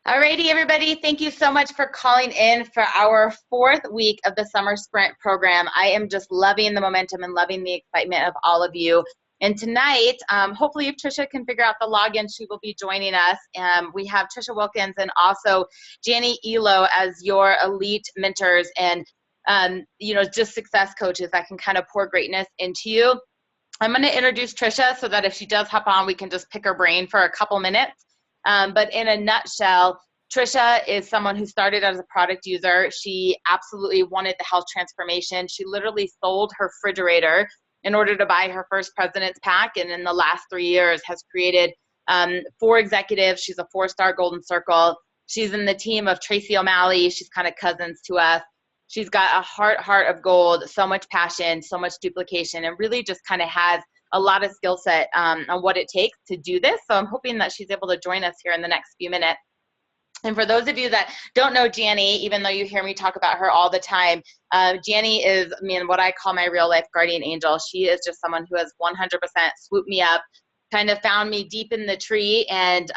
Alrighty, everybody. Thank you so much for calling in for our fourth week of the Summer Sprint program. I am just loving the momentum and loving the excitement of all of you. And tonight, hopefully if Trisha can figure out the login, she will be joining us. We have Trisha Wilkins and also Jani and Ehlo as your elite mentors and just success coaches that can kind of pour greatness into you. I'm going to introduce Trisha so that if she does hop on, we can just pick her brain for a couple minutes. But in a nutshell, Trisha is someone who started as a product user. She absolutely wanted the health transformation. She literally sold her refrigerator in order to buy her first President's Pack, and in the last 3 years has created 4 executives. She's a 4-star Golden Circle. She's in the team of Tracy O'Malley. She's kind of cousins to us. She's got a heart of gold, so much passion, so much duplication, and really just kind of has a lot of skill set on what it takes to do this. So I'm hoping that she's able to join us here in the next few minutes. And for those of you that don't know Jani, even though you hear me talk about her all the time, Jani is, what I call my real life guardian angel. She is just someone who has 100% swooped me up, kind of found me deep in the tree and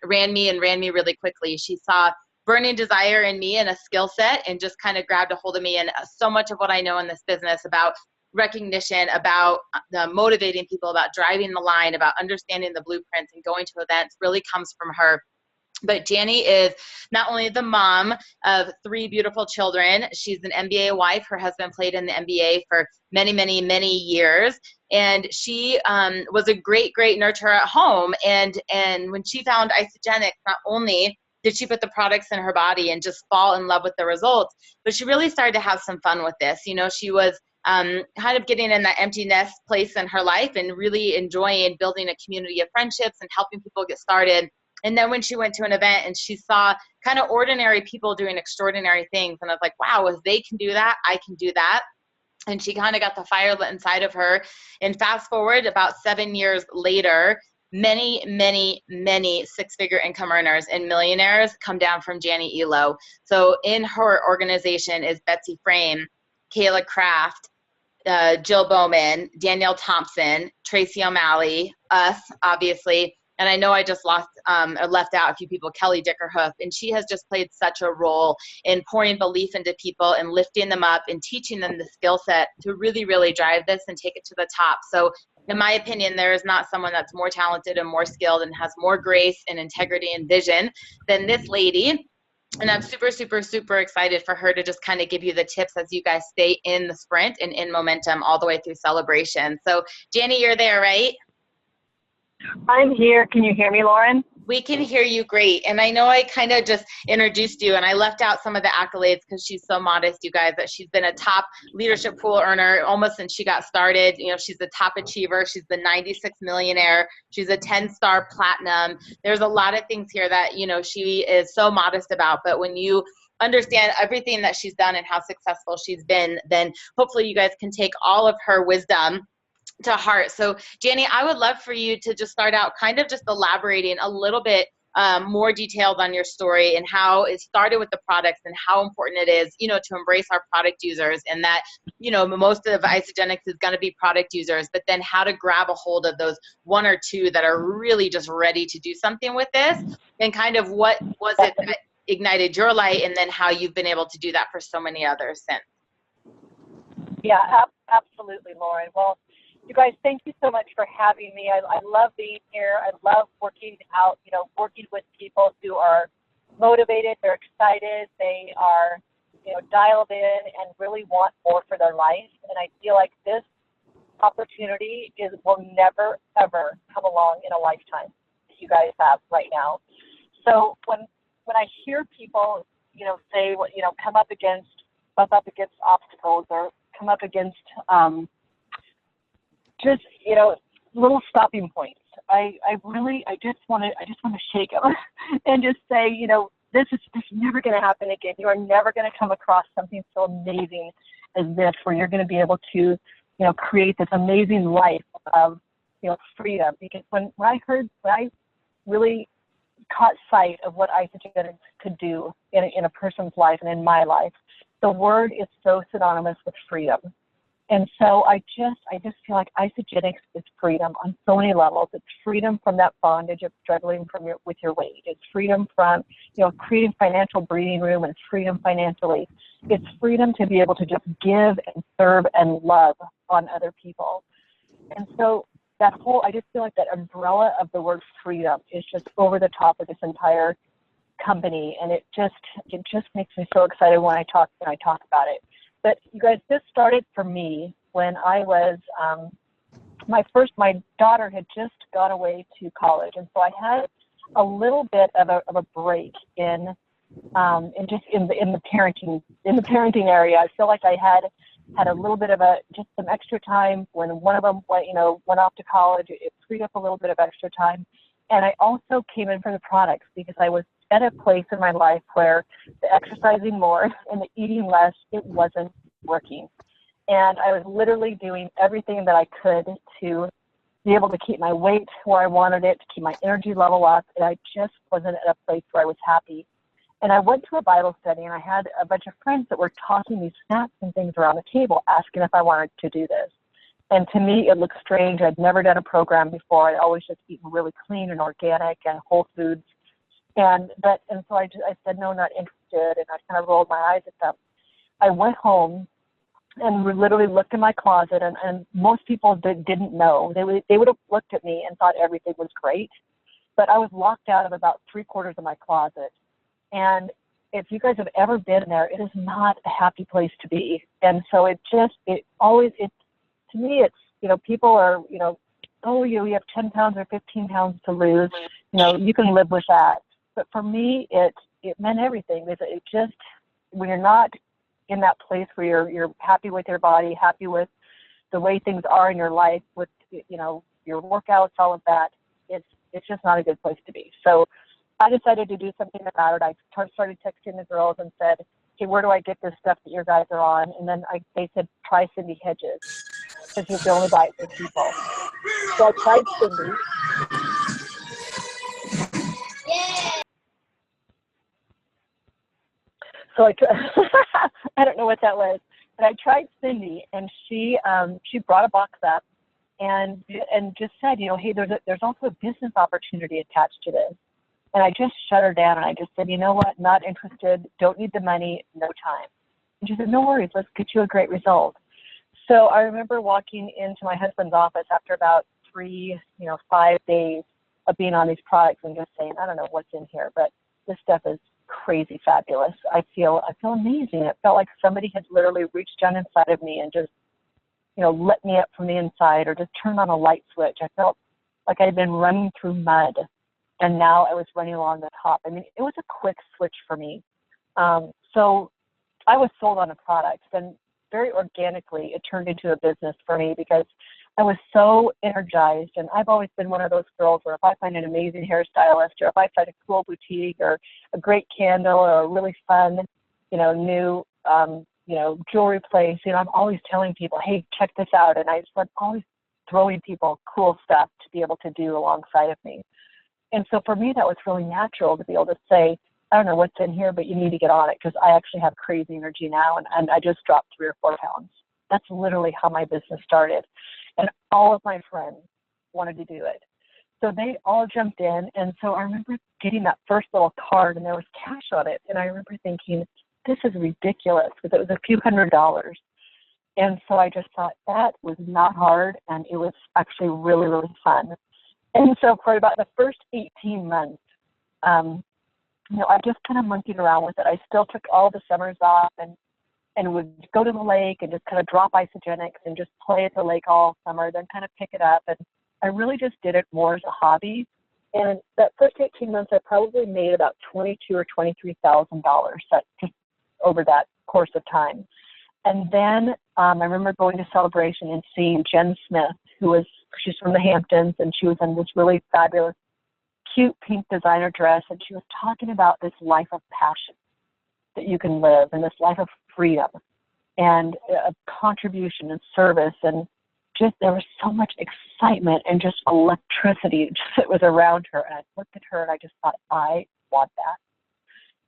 ran me really quickly. She saw burning desire in me and a skill set and just kind of grabbed a hold of me. And so much of what I know in this business about recognition, about motivating people, about driving the line, about understanding the blueprints and going to events really comes from her. But Jani is not only the mom of 3 beautiful children, she's an NBA wife. Her husband played in the NBA for many years. And she was a great nurturer at home. And when she found Isogenics, not only did she put the products in her body and just fall in love with the results, but she really started to have some fun with this. She was kind of getting in that empty nest place in her life and really enjoying building a community of friendships and helping people get started. And then when she went to an event and she saw kind of ordinary people doing extraordinary things, and I was like, wow, if they can do that, I can do that. And she kind of got the fire lit inside of her. And fast forward about 7 years later, many 6-figure income earners and millionaires come down from Jani Ehlo. So in her organization is Betsy Frame, Kayla Kraft, Jill Bowman, Danielle Thompson, Tracy O'Malley, us, obviously. And I know I just left out a few people, Kelly Dickerhoof, and she has just played such a role in pouring belief into people and lifting them up and teaching them the skill set to really drive this and take it to the top. So in my opinion, there is not someone that's more talented and more skilled and has more grace and integrity and vision than this lady. And I'm super excited for her to just kind of give you the tips as you guys stay in the sprint and in momentum all the way through celebration. So Jani, you're there, right? I'm here. Can you hear me, Lauren? We can hear you great. And I know I kind of just introduced you and I left out some of the accolades because she's so modest, you guys, that she's been a top leadership pool earner almost since she got started. She's the top achiever. She's the 96 millionaire. She's a 10-star platinum. There's a lot of things here that, she is so modest about. But when you understand everything that she's done and how successful she's been, then hopefully you guys can take all of her wisdom to heart. So Jani, I would love for you to just start out kind of just elaborating a little bit more detailed on your story and how it started with the products and how important it is, to embrace our product users, and that, most of Isogenics is going to be product users, but then how to grab a hold of those 1 or 2 that are really just ready to do something with this, and kind of what was it that ignited your light, and then how you've been able to do that for so many others since. Yeah, absolutely, Lauren. Well, you guys, thank you so much for having me. I love being here. I love working with people who are motivated, they're excited, they are, dialed in and really want more for their life. And I feel like this opportunity will never, ever come along in a lifetime that you guys have right now. So when I hear people, say, come up against obstacles or come up against, just little stopping points, I just want to shake them and just say, this is never going to happen again. You are never going to come across something so amazing as this, where you're going to be able to create this amazing life of freedom. Because when I really caught sight of what Isogenics could do in a person's life and in my life, the word is so synonymous with freedom. And so I just feel like Isogenics is freedom on so many levels. It's freedom from that bondage of struggling with your weight. It's freedom from creating financial breathing room and freedom financially. It's freedom to be able to just give and serve and love on other people. And so I just feel like that umbrella of the word freedom is just over the top of this entire company, and it just makes me so excited when I talk about it. But you guys, this started for me when I was my daughter had just gone away to college, and so I had a little bit of a break in the parenting area. I feel like I had a little bit of just some extra time when one of them went off to college. It freed up a little bit of extra time, and I also came in for the products because I was at a place in my life where the exercising more and the eating less, it wasn't working. And I was literally doing everything that I could to be able to keep my weight where I wanted it, to keep my energy level up, and I just wasn't at a place where I was happy. And I went to a Bible study, and I had a bunch of friends that were tossing these snacks and things around the table, asking if I wanted to do this. And to me, it looked strange. I'd never done a program before. I'd always just eaten really clean and organic and whole foods. And so I said, no, not interested, and I kind of rolled my eyes at them. I went home and literally looked in my closet, and most people didn't know. They would have looked at me and thought everything was great, but I was locked out of about 3/4 of my closet. And if you guys have ever been there, it is not a happy place to be. And so to me, it's, people are, oh, you have 10 pounds or 15 pounds to lose, you can live with that. But for me, it meant everything. It just, when you're not in that place where you're happy with your body, happy with the way things are in your life, with, your workouts, all of that, it's just not a good place to be. So I decided to do something about it. I started texting the girls and said, hey, where do I get this stuff that your guys are on? And then they said, try Cindy Hedges, because you can only buy it for people. So I tried Cindy. So I don't know what that was, but I tried Cindy, and she brought a box up and just said, hey, there's also a business opportunity attached to this. And I just shut her down, and I just said, you know what, not interested, don't need the money, no time. And she said, no worries, let's get you a great result. So I remember walking into my husband's office after about 5 days of being on these products and just saying, I don't know what's in here, but this stuff is crazy fabulous. I feel amazing. It felt like somebody had literally reached down inside of me and just, lit me up from the inside, or just turned on a light switch. I felt like I had been running through mud, and now I was running along the top. I mean, it was a quick switch for me. So I was sold on a product, and very organically it turned into a business for me because I was so energized. And I've always been one of those girls where if I find an amazing hairstylist, or if I find a cool boutique, or a great candle, or a really fun, new, jewelry place, I'm always telling people, hey, check this out. And I'm always throwing people cool stuff to be able to do alongside of me. And so for me, that was really natural to be able to say, I don't know what's in here, but you need to get on it, because I actually have crazy energy now, and I just dropped 3 or 4 pounds. That's literally how my business started. And all of my friends wanted to do it. So they all jumped in. And so I remember getting that first little card, and there was cash on it. And I remember thinking, this is ridiculous, because it was a few $100s. And so I just thought that was not hard, and it was actually really, really fun. And so for about the first 18 months, I just kind of monkeyed around with it. I still took all the summers off and would go to the lake and just kind of drop isogenics and just play at the lake all summer, then kind of pick it up. And I really just did it more as a hobby. And that first 18 months, I probably made about $22,000 or $23,000 just over that course of time. And then I remember going to Celebration and seeing Jen Smith, she's from the Hamptons, and she was in this really fabulous, cute pink designer dress, and she was talking about this life of passion that you can live, and this life of freedom and contribution and service, and just there was so much excitement and just electricity that was around her. And I looked at her and I just thought, I want that.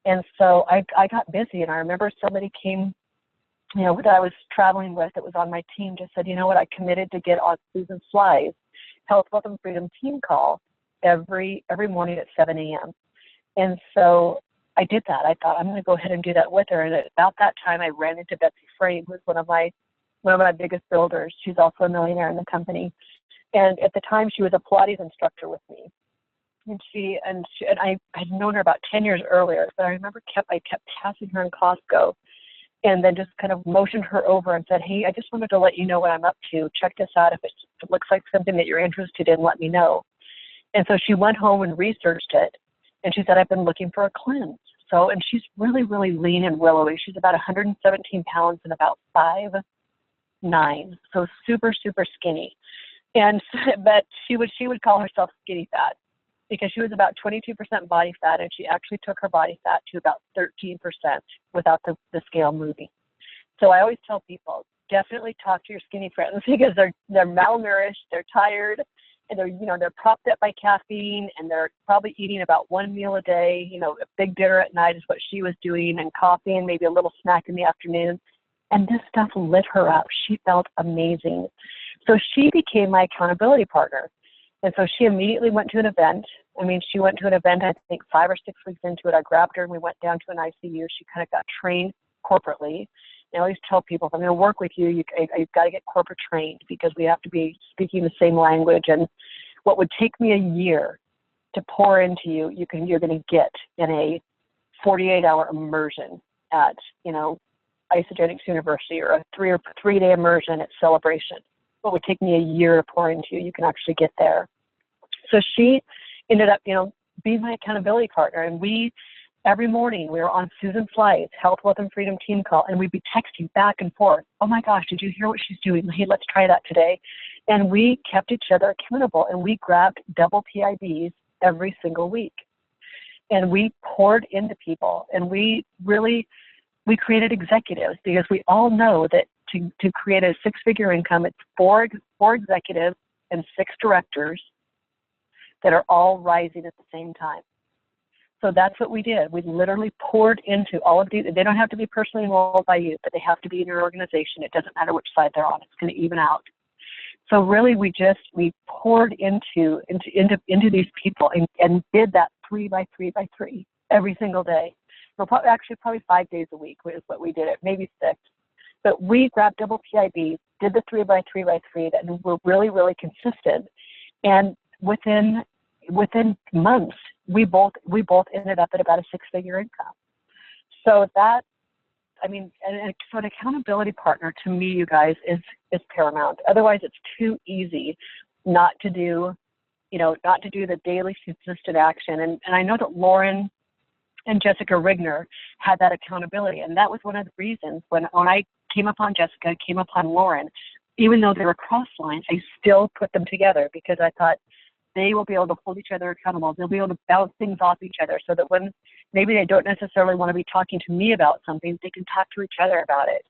And so I got busy, and I remember somebody came, that I was traveling with, that was on my team, just said, you know what, I committed to get on Susan Sly's Health, Wealth, and Freedom team call every morning at 7 a.m. And so I did that. I thought, I'm going to go ahead and do that with her. And at about that time, I ran into Betsy Frame, who's one of my biggest builders. She's also a millionaire in the company. And at the time, she was a Pilates instructor with me. And I had known her about 10 years earlier, but I remember I kept passing her in Costco, and then just kind of motioned her over and said, hey, I just wanted to let you know what I'm up to. Check this out. If it looks like something that you're interested in, let me know. And so she went home and researched it, and she said, I've been looking for a cleanse. So, and she's really, really lean and willowy. She's about 117 pounds and about 5'9", so super, super skinny. And but she would call herself skinny fat, because she was about 22% body fat, and she actually took her body fat to about 13% without the scale moving. So I always tell people, definitely talk to your skinny friends, because they're malnourished, they're tired, and they're propped up by caffeine, and they're probably eating about one meal a day. A big dinner at night is what she was doing, and coffee and maybe a little snack in the afternoon. And this stuff lit her up. She felt amazing. So she became my accountability partner. And so she immediately went to an event. She went to an event, I think 5 or 6 weeks into it. I grabbed her and we went down to an ICU. She kind of got trained corporately. And I always tell people, if I'm going to work with you, you've got to get corporate trained, because we have to be speaking the same language. And what would take me a year to pour into you, you're going to get in a 48-hour immersion at, Isogenics University, or a 3-day immersion at Celebration. What would take me a year to pour into you, you can actually get there. So she ended up, being my accountability partner. And every morning we were on Susan Fly's Health, Wealth, and Freedom team call, and we'd be texting back and forth. Oh my gosh, did you hear what she's doing? Hey, let's try that today. And we kept each other accountable, and we grabbed double PIBs every single week. And we poured into people, and we created executives, because we all know that to create a 6-figure income, it's four executives and 6 directors that are all rising at the same time. So that's what we did. We literally poured into all of these. They don't have to be personally enrolled by you, but they have to be in your organization. It doesn't matter which side they're on. It's going to even out. So really, we poured into these people and did that 3 by 3 by 3 every single day. Well, probably 5 days a week is what we did it, maybe 6. But we grabbed double PIBs, did the 3 by 3 by 3, and we're really, really consistent. And within months, we both ended up at about a 6-figure income. So that, and so an accountability partner, to me, you guys, is paramount. Otherwise, it's too easy not to do the daily consistent action. And I know that Lauren and Jessica Rigner had that accountability. And that was one of the reasons when I came upon Jessica, came upon Lauren, even though they were cross lines, I still put them together, because I thought they will be able to hold each other accountable. They'll be able to bounce things off each other, so that when maybe they don't necessarily want to be talking to me about something, they can talk to each other about it.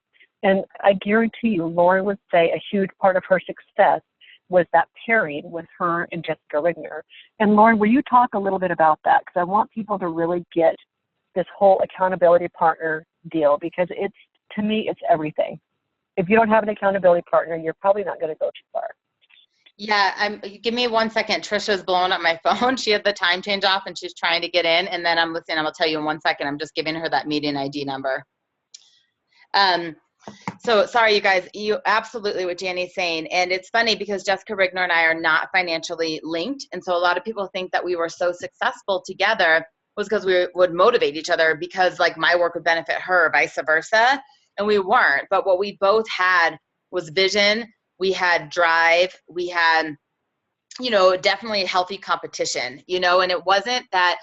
And I guarantee you, Lauren would say a huge part of her success was that pairing with her and Jessica Rigner. And Lauren, will you talk a little bit about that? Because I want people to really get this whole accountability partner deal, because to me, it's everything. If you don't have an accountability partner, you're probably not going to go too far. Yeah, give me 1 second. Trisha's blowing up my phone. She had the time change off and she's trying to get in, and then I'm listening. I'm gonna tell you in 1 second. I'm just giving her that meeting ID number. So sorry, you guys, you absolutely what Jani's saying. And it's funny because Jessica Rigner and I are not financially linked. And so a lot of people think that we were so successful together was because we would motivate each other, because like my work would benefit her, vice versa. And we weren't. But what we both had was vision. We had drive. We had, definitely healthy competition, and it wasn't that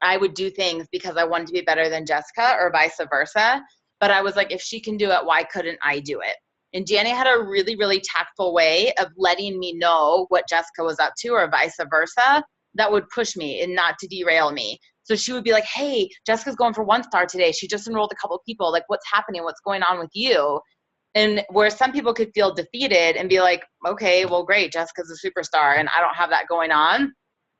I would do things because I wanted to be better than Jessica or vice versa. But I was like, if she can do it, why couldn't I do it? And Jani had a really, really tactful way of letting me know what Jessica was up to or vice versa that would push me and not to derail me. So she would be like, hey, Jessica's going for 1 star today. She just enrolled a couple people. Like, what's happening? What's going on with you? And where some people could feel defeated and be like, okay, well, great, Jessica's a superstar and I don't have that going on.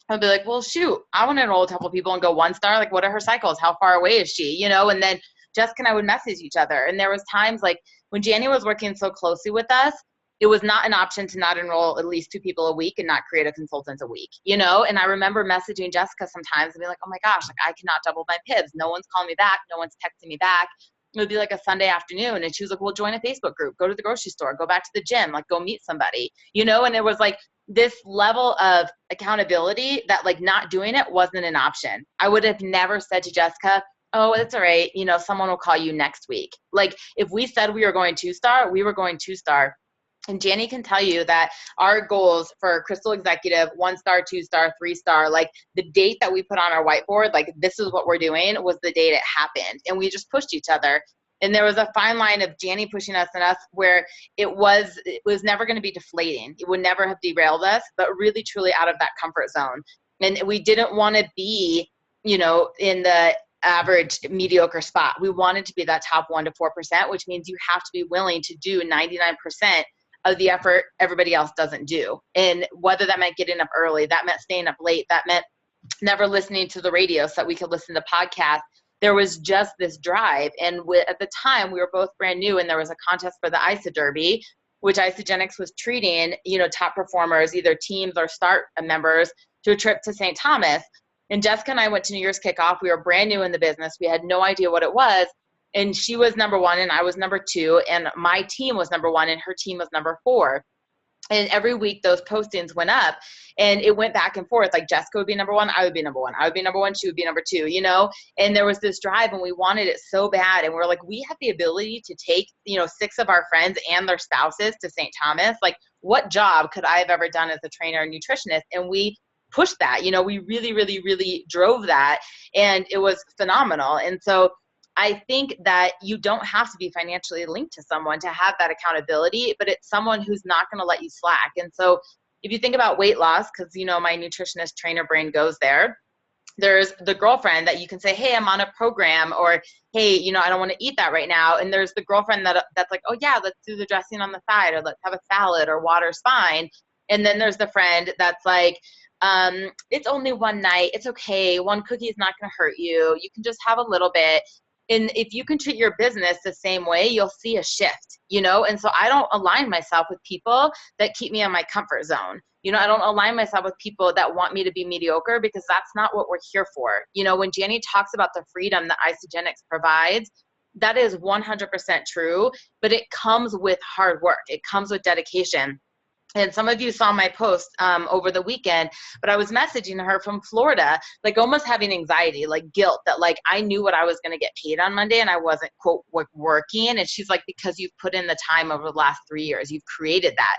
I'd be like, well, shoot, I want to enroll a couple people and go 1 star. Like, what are her cycles? How far away is she? And then Jessica and I would message each other. And there was times like when Jani was working so closely with us, it was not an option to not enroll at least 2 people a week and not create a consultant a week, you know? And I remember messaging Jessica sometimes and be like, oh my gosh, like I cannot double my PIBs. No one's calling me back. No one's texting me back. It would be like a Sunday afternoon. And she was like, well, join a Facebook group, go to the grocery store, go back to the gym, like go meet somebody, you know? And it was like this level of accountability that like not doing it wasn't an option. I would have never said to Jessica, oh, it's all right, you know, someone will call you next week. Like if we said we were going 2-star, we were going 2-star. And Jani can tell you that our goals for Crystal Executive, 1-star, 2-star, 3-star, like the date that we put on our whiteboard, like this is what we're doing, was the date it happened. And we just pushed each other. And there was a fine line of Jani pushing us and us where it was never going to be deflating. It would never have derailed us, but really truly out of that comfort zone. And we didn't want to be, you know, in the average mediocre spot. We wanted to be that top 1 to 4%, which means you have to be willing to do 99% of the effort everybody else doesn't do. And whether that meant getting up early, that meant staying up late, that meant never listening to the radio so that we could listen to podcasts. There was just this drive. And at the time, we were both brand new, and there was a contest for the ISA Derby, which Isagenix was treating, you know, top performers, either teams or start members, to a trip to St. Thomas. And Jessica and I went to New Year's kickoff. We were brand new in the business. We had no idea what it was. And she was number 1 and I was number 2, and my team was number 1 and her team was number 4. And every week those postings went up and it went back and forth. Like Jessica would be number 1, I would be number 1. I would be number 1, she would be number 2, you know? And there was this drive and we wanted it so bad. And we're like, we have the ability to take, you know, 6 of our friends and their spouses to St. Thomas. Like what job could I have ever done as a trainer and nutritionist? And we pushed that, you know, we really, really, really drove that, and it was phenomenal. And so I think that you don't have to be financially linked to someone to have that accountability, but it's someone who's not going to let you slack. And so if you think about weight loss, because, you know, my nutritionist trainer brain goes there, there's the girlfriend that you can say, hey, I'm on a program, or, hey, you know, I don't want to eat that right now. And there's the girlfriend that's like, oh yeah, let's do the dressing on the side, or let's have a salad, or water's fine. And then there's the friend that's like, it's only one night. It's okay. One cookie is not going to hurt you. You can just have a little bit. And if you can treat your business the same way, you'll see a shift, you know? And so I don't align myself with people that keep me in my comfort zone. You know, I don't align myself with people that want me to be mediocre, because that's not what we're here for. You know, when Jani talks about the freedom that Isagenix provides, that is 100% true, but it comes with hard work. It comes with dedication. And some of you saw my post over the weekend, but I was messaging her from Florida, like almost having anxiety, like guilt that like I knew what I was going to get paid on Monday and I wasn't, quote, working. And she's like, because you've put in the time over the last 3 years, you've created that.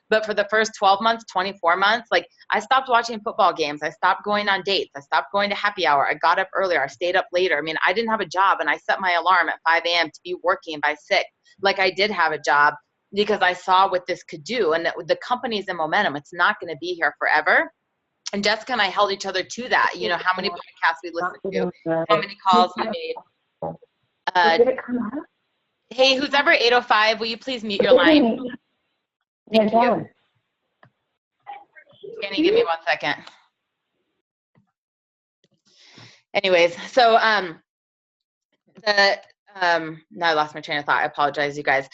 But for the first 12 months, 24 months, like I stopped watching football games. I stopped going on dates. I stopped going to happy hour. I got up earlier. I stayed up later. I mean, I didn't have a job, and I set my alarm at 5 a.m. to be working by 6. Like I did have a job, because I saw what this could do, and that the company's in momentum. It's not going to be here forever. And Jessica and I held each other to that. You know, how many podcasts we listened to, how many calls we made. Hey, who's ever 805, will you please mute your line? Thank you. Jani, give me 1 second. Anyways, so now I lost my train of thought. I apologize, you guys.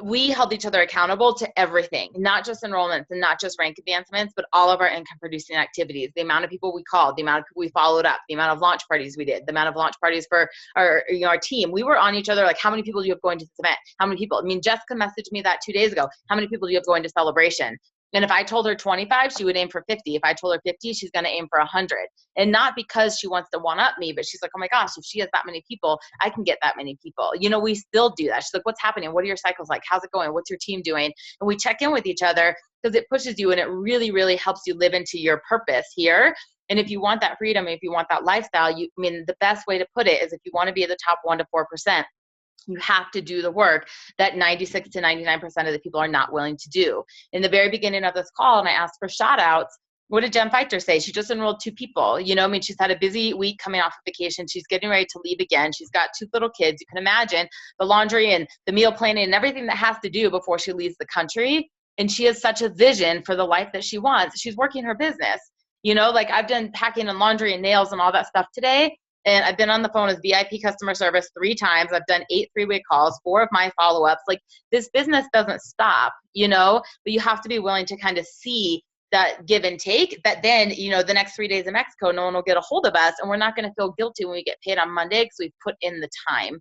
We held each other accountable to everything, not just enrollments and not just rank advancements, but all of our income producing activities, the amount of people we called, the amount of people we followed up, the amount of launch parties we did, the amount of launch parties for our, you know, our team. We were on each other, like, how many people do you have going to this event? How many people? I mean, Jessica messaged me that 2 days ago. How many people do you have going to Celebration? And if I told her 25, she would aim for 50. If I told her 50, she's going to aim for 100. And not because she wants to one-up me, but she's like, oh my gosh, if she has that many people, I can get that many people. You know, we still do that. She's like, what's happening? What are your cycles like? How's it going? What's your team doing? And we check in with each other, because it pushes you and it really, really helps you live into your purpose here. And if you want that freedom, if you want that lifestyle, I mean, the best way to put it is if you want to be at the top 1 to 4%, you have to do the work that 96 to 99% of the people are not willing to do. In the very beginning of this call, and I asked for shout outs, what did Jen Fichter say? She just enrolled 2 people. You know, I mean, she's had a busy week coming off of vacation. She's getting ready to leave again. She's got 2 little kids. You can imagine the laundry and the meal planning and everything that has to do before she leaves the country. And she has such a vision for the life that she wants. She's working her business. You know, like I've done packing and laundry and nails and all that stuff today. And I've been on the phone as VIP customer service 3 times. I've done 8 3-way calls, 4 of my follow-ups. Like, this business doesn't stop, but you have to be willing to kind of see that give and take, that then, the next 3 days in Mexico, no one will get a hold of us, and we're not going to feel guilty when we get paid on Monday because we've put in the time.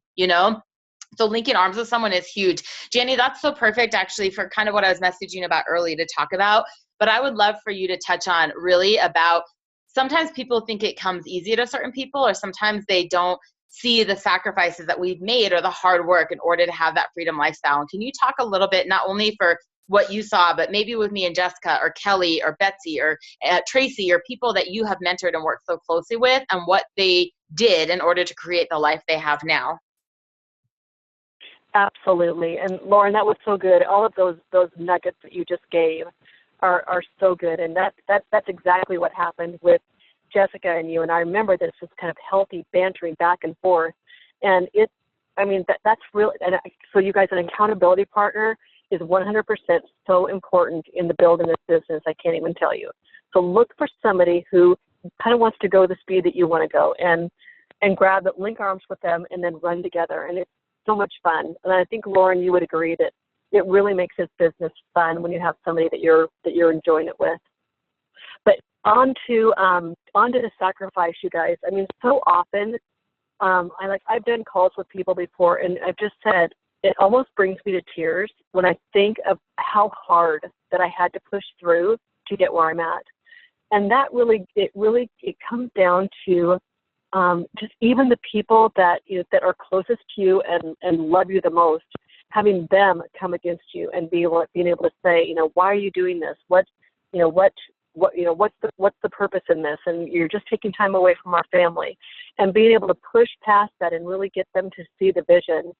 So linking arms with someone is huge. Jani, that's so perfect actually for kind of what I was messaging about early to talk about. But I would love for you to touch on really about, sometimes people think it comes easy to certain people, or sometimes they don't see the sacrifices that we've made or the hard work in order to have that freedom lifestyle. And can you talk a little bit, not only for what you saw, but maybe with me and Jessica or Kelly or Betsy or Tracy, or people that you have mentored and worked so closely with, and what they did in order to create the life they have now? Absolutely. And Lauren, that was so good. All of those nuggets that you just gave are so good. And that's exactly what happened with Jessica and you. And I remember this was kind of healthy bantering back and forth. And that's really, so you guys, an accountability partner is 100% so important in the building this business. I can't even tell you. So look for somebody who kind of wants to go the speed that you want to go, and grab it, link arms with them, and then run together. And it's so much fun. And I think, Lauren, you would agree that it really makes this business fun when you have somebody that you're enjoying it with. But on to the sacrifice, you guys. I mean, so often, I've done calls with people before, and I've just said, it almost brings me to tears when I think of how hard that I had to push through to get where I'm at. And that it comes down to just even the people that are closest to you and love you the most, having them come against you and being able to say, why are you doing this? What's the purpose in this? And you're just taking time away from our family, and being able to push past that and really get them to see the vision.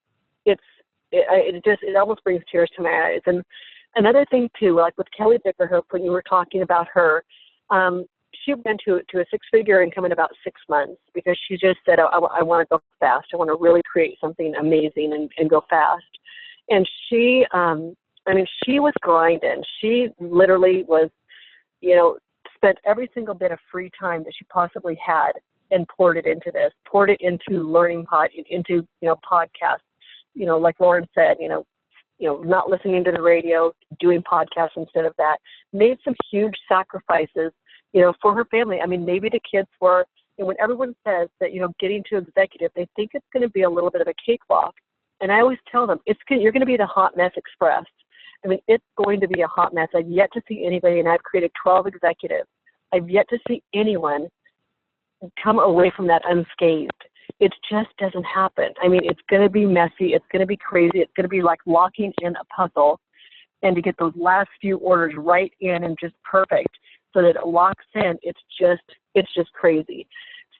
It almost brings tears to my eyes. And another thing too, like with Kelly Bickerhook, when you were talking about her, she went to a 6-figure income in about 6 months, because she just said, I want to go fast. I want to really create something amazing and go fast. And she was grinding. She literally was, spent every single bit of free time that she possibly had and poured it into learning into podcasts. Like Lauren said, not listening to the radio, doing podcasts instead of that, made some huge sacrifices, for her family. I mean, maybe the kids were, when everyone says that, getting to executive, they think it's going to be a little bit of a cakewalk. And I always tell them, you're going to be the hot mess express. I mean, it's going to be a hot mess. I've yet to see anybody, and I've created 12 executives. I've yet to see anyone come away from that unscathed. It just doesn't happen. I mean, it's going to be messy. It's going to be crazy. It's going to be like locking in a puzzle, and to get those last few orders right in and just perfect so that it locks in, it's just crazy.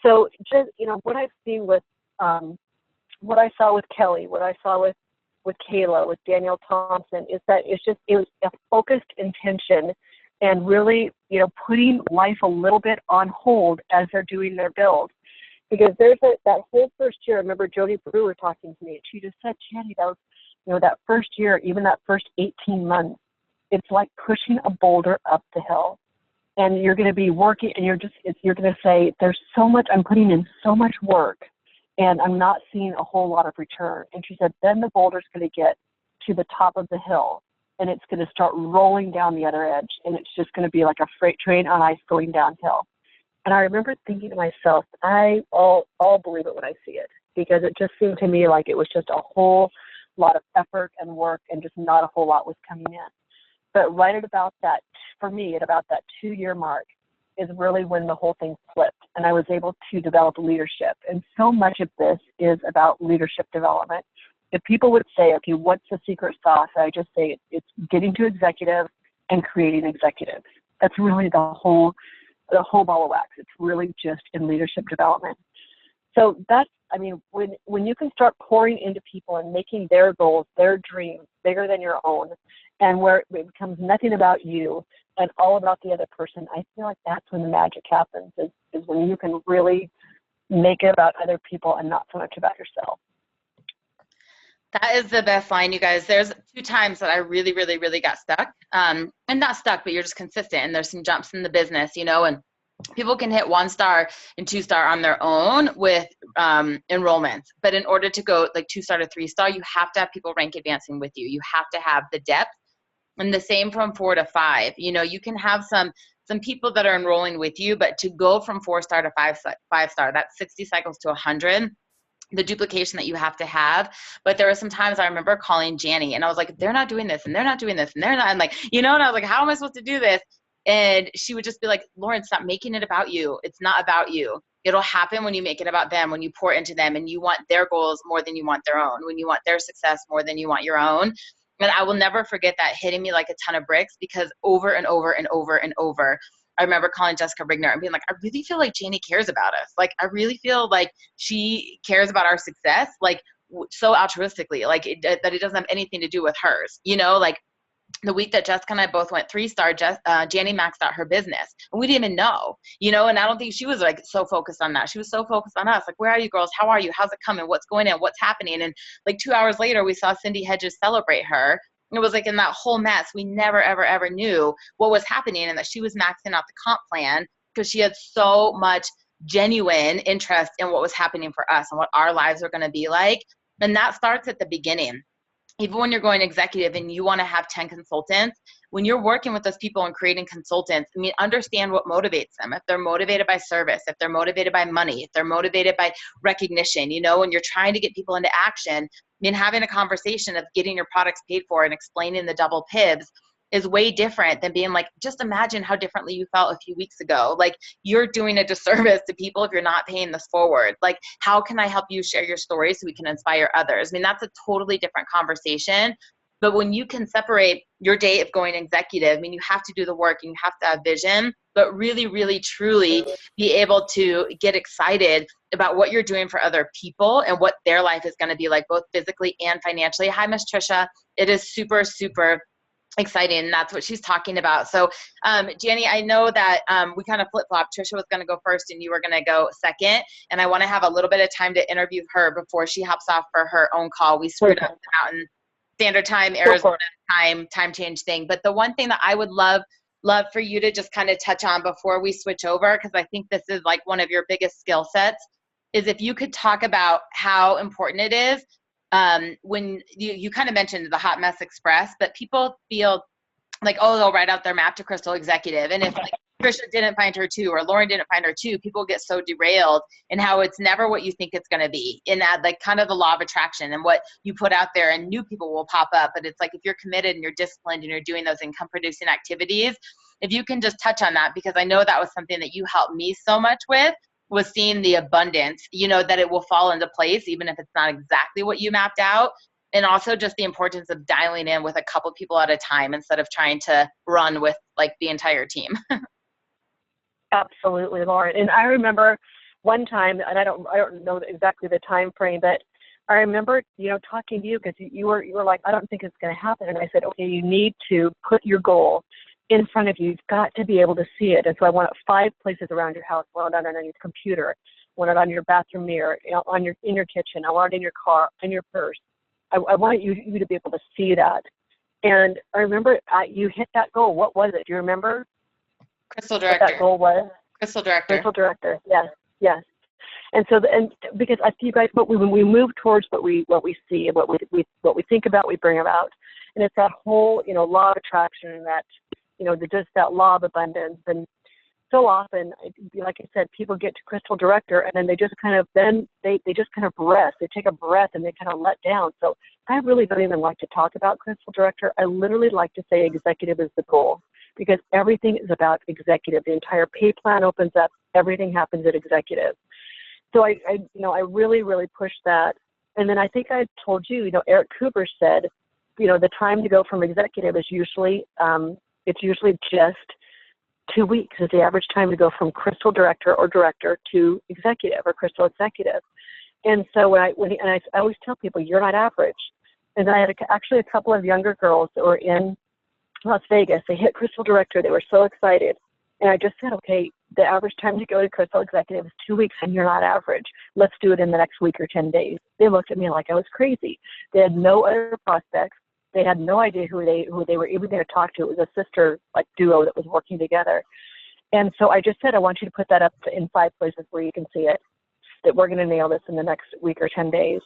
So just, what I've seen with, what I saw with Kelly, what I saw with Kayla, with Danielle Thompson, is that it was a focused intention, and really, putting life a little bit on hold as they're doing their build. Because there's that whole first year, I remember Jody Brewer talking to me, and she just said, Jani, that was, that first year, even that first 18 months, it's like pushing a boulder up the hill. And you're going to be working, and you're going to say, there's so much, I'm putting in so much work, and I'm not seeing a whole lot of return. And she said, then the boulder's going to get to the top of the hill, and it's going to start rolling down the other edge, and it's just going to be like a freight train on ice going downhill. And I remember thinking to myself, I'll believe it when I see it, because it just seemed to me like it was just a whole lot of effort and work, and just not a whole lot was coming in. But right at about that, for me, at about that 2-year mark, is really when the whole thing flipped, and I was able to develop leadership. And so much of this is about leadership development. If people would say, okay, what's the secret sauce? I just say it's getting to executives and creating executives. That's really the whole ball of wax. It's really just in leadership development. So that's, when you can start pouring into people and making their goals, their dreams bigger than your own, and where it becomes nothing about you and all about the other person, I feel like that's when the magic happens, is when you can really make it about other people and not so much about yourself. That is the best line, you guys. There's 2 times that I really, really, really got stuck. And not stuck, but you're just consistent, and there's some jumps in the business, and people can hit 1-star and 2-star on their own with enrollments. But in order to go like 2-star to 3-star, you have to have people rank advancing with you. You have to have the depth. And the same from 4 to 5. You know, you can have some people that are enrolling with you, but to go from 4-star to 5-star, that's 60 cycles to 100. The duplication that you have to have. But there were some times I remember calling Jani and I was like, they're not doing this and they're not doing this and they're not, and like, you know, and I was like, how am I supposed to do this? And she would just be like, Lauren, stop making it about you. It's not about you. It'll happen when you make it about them, when you pour into them and you want their goals more than you want their own, when you want their success more than you want your own. And I will never forget that hitting me like a ton of bricks, because over and over and over and over, I remember calling Jessica Rigner and being like, I really feel like Jani cares about us. Like, I really feel like she cares about our success, like so altruistically, like that it doesn't have anything to do with hers. You know, like the week that Jessica and I both went 3-star, Jani maxed out her business and we didn't even know, you know, and I don't think she was like so focused on that. She was so focused on us. Like, where are you girls? How are you? How's it coming? What's going on? What's happening? And like 2 hours later, we saw Cindy Hedges celebrate her. It was like in that whole mess, we never, ever, ever knew what was happening and that she was maxing out the comp plan because she had so much genuine interest in what was happening for us and what our lives are going to be like. And that starts at the beginning. Even when you're going executive and you want to have 10 consultants, when you're working with those people and creating consultants, I mean, understand what motivates them. If they're motivated by service, if they're motivated by money, if they're motivated by recognition, you know, when you're trying to get people into action, I mean, having a conversation of getting your products paid for and explaining the double PIBs is way different than being like, just imagine how differently you felt a few weeks ago. Like, you're doing a disservice to people if you're not paying this forward. Like, how can I help you share your story so we can inspire others? I mean, that's a totally different conversation. But when you can separate your day of going executive, I mean, you have to do the work and you have to have vision, but really, really, truly be able to get excited about what you're doing for other people and what their life is going to be like, both physically and financially. Hi, Miss Trisha. It is super, super exciting. And that's what she's talking about. So, Jani, I know that we kind of flip-flopped. Trisha was going to go first and you were going to go second. And I want to have a little bit of time to interview her before she hops off for her own call. We screwed up the Mountain Standard Time, Arizona time change thing. But the one thing that I would love for you to just kind of touch on before we switch over, because I think this is like one of your biggest skill sets, is if you could talk about how important it is when you kind of mentioned the Hot Mess Express, but people feel like, oh, they'll write out their map to Crystal Executive. And if like Trisha didn't find her too, or Lauren didn't find her too, people get so derailed in how it's never what you think it's going to be, in that like kind of the law of attraction and what you put out there and new people will pop up. But it's like, if you're committed and you're disciplined and you're doing those income producing activities, if you can just touch on that, because I know that was something that you helped me so much with, was seeing the abundance, you know, that it will fall into place, even if it's not exactly what you mapped out. And also just the importance of dialing in with a couple people at a time instead of trying to run with like the entire team. Absolutely, Lauren. And I remember one time, and I don't know exactly the time frame, but I remember, you know, talking to you because you were like, I don't think it's going to happen. And I said, okay, you need to put your goal in front of you. You've got to be able to see it. And so I want it 5 places around your house. I want it on your computer. I want it on your bathroom mirror, you know, in your kitchen. I want it in your car, in your purse. I want you to be able to see that. And I remember you hit that goal. What was it? Do you remember? Crystal Director. What that goal was? Crystal Director. Crystal Director. Yes. And so, and because I see you guys, when we move towards what we see, what we think about, we bring about, and it's that whole, you know, law of attraction, and that, you know, just that law of abundance. And so often, like I said, people get to Crystal Director and then they just kind of, they just kind of rest. They take a breath and they kind of let down. So I really don't even like to talk about Crystal Director. I literally like to say executive is the goal, because everything is about executive. The entire pay plan opens up. Everything happens at executive. So I really, really push that. And then I think I told you, you know, Eric Cooper said, you know, the time to go from executive is usually, it's usually just 2 weeks is the average time to go from Crystal Director or Director to Executive or Crystal Executive. And so I always tell people, you're not average. And I had actually a couple of younger girls that were in Las Vegas. They hit Crystal Director. They were so excited. And I just said, okay, the average time to go to Crystal Executive is 2 weeks, and you're not average. Let's do it in the next week or 10 days. They looked at me like I was crazy. They had no other prospects. They had no idea who they were even going to talk to. It was a sister like duo that was working together. And so I just said, I want you to put that up in 5 places where you can see it, that we're going to nail this in the next week or 10 days.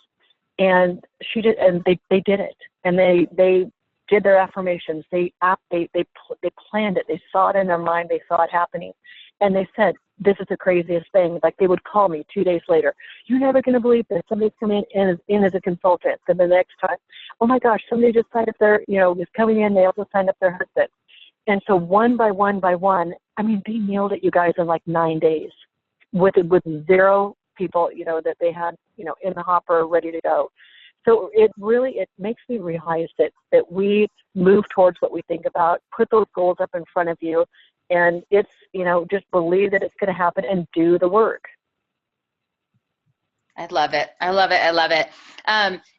And she did, and they did it. And they did their affirmations. They planned it. They saw it in their mind. They saw it happening. And they said, this is the craziest thing. Like, they would call me 2 days later. You're never going to believe this. Somebody's coming in as a consultant. Then the next time, oh my gosh, somebody just signed up their, is coming in. They also signed up their husband. And so one by one by one, I mean, they nailed it, you guys, in like 9 days with 0 people, that they had, in the hopper ready to go. So it makes me realize that we move towards what we think about, put those goals up in front of you, and it's, just believe that it's going to happen and do the work. I love it. I love it. I love it.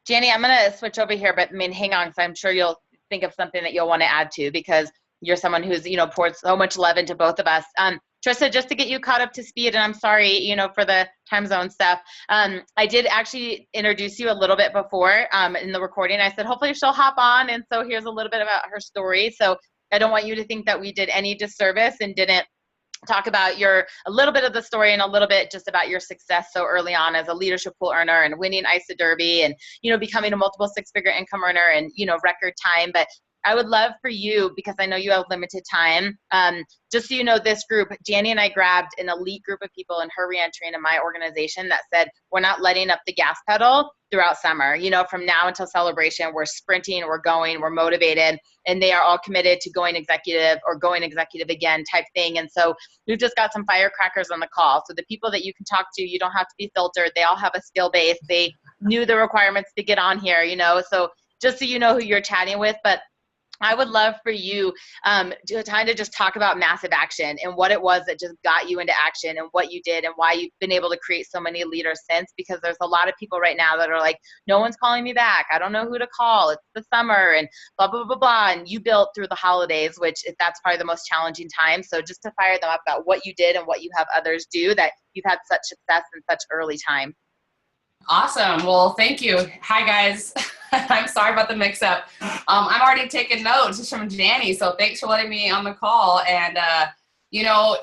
Jani, I'm going to switch over here, but hang on, because I'm sure you'll think of something that you'll want to add to, because you're someone who's, poured so much love into both of us. Trisha, just to get you caught up to speed, and I'm sorry, for the time zone stuff. I did actually introduce you a little bit before in the recording. I said, hopefully she'll hop on. And so here's a little bit about her story. So I don't want you to think that we did any disservice and didn't talk about a little bit of the story and a little bit just about your success so early on as a leadership pool earner and winning ISA Derby and, becoming a multiple 6-figure income earner and, record time. But I would love for you, because I know you have limited time, just so you know, this group, Jani and I grabbed an elite group of people in her reentry into my organization that said, we're not letting up the gas pedal throughout summer. From now until celebration, we're sprinting, we're going, we're motivated, and they are all committed to going executive or going executive again type thing. And so we've just got some firecrackers on the call. So the people that you can talk to, you don't have to be filtered. They all have a skill base. They knew the requirements to get on here, so just so you know who you're chatting with. But I would love for you to kind of just talk about massive action and what it was that just got you into action and what you did and why you've been able to create so many leaders since, because there's a lot of people right now that are like, no one's calling me back. I don't know who to call. It's the summer and blah, blah, blah, blah. And you built through the holidays, which that's probably the most challenging time. So just to fire them up about what you did and what you have others do, that you've had such success in such early time. Awesome. Well, thank you. Hi, guys. I'm sorry about the mix-up. I'm already taking notes from Jani, so thanks for letting me on the call. And,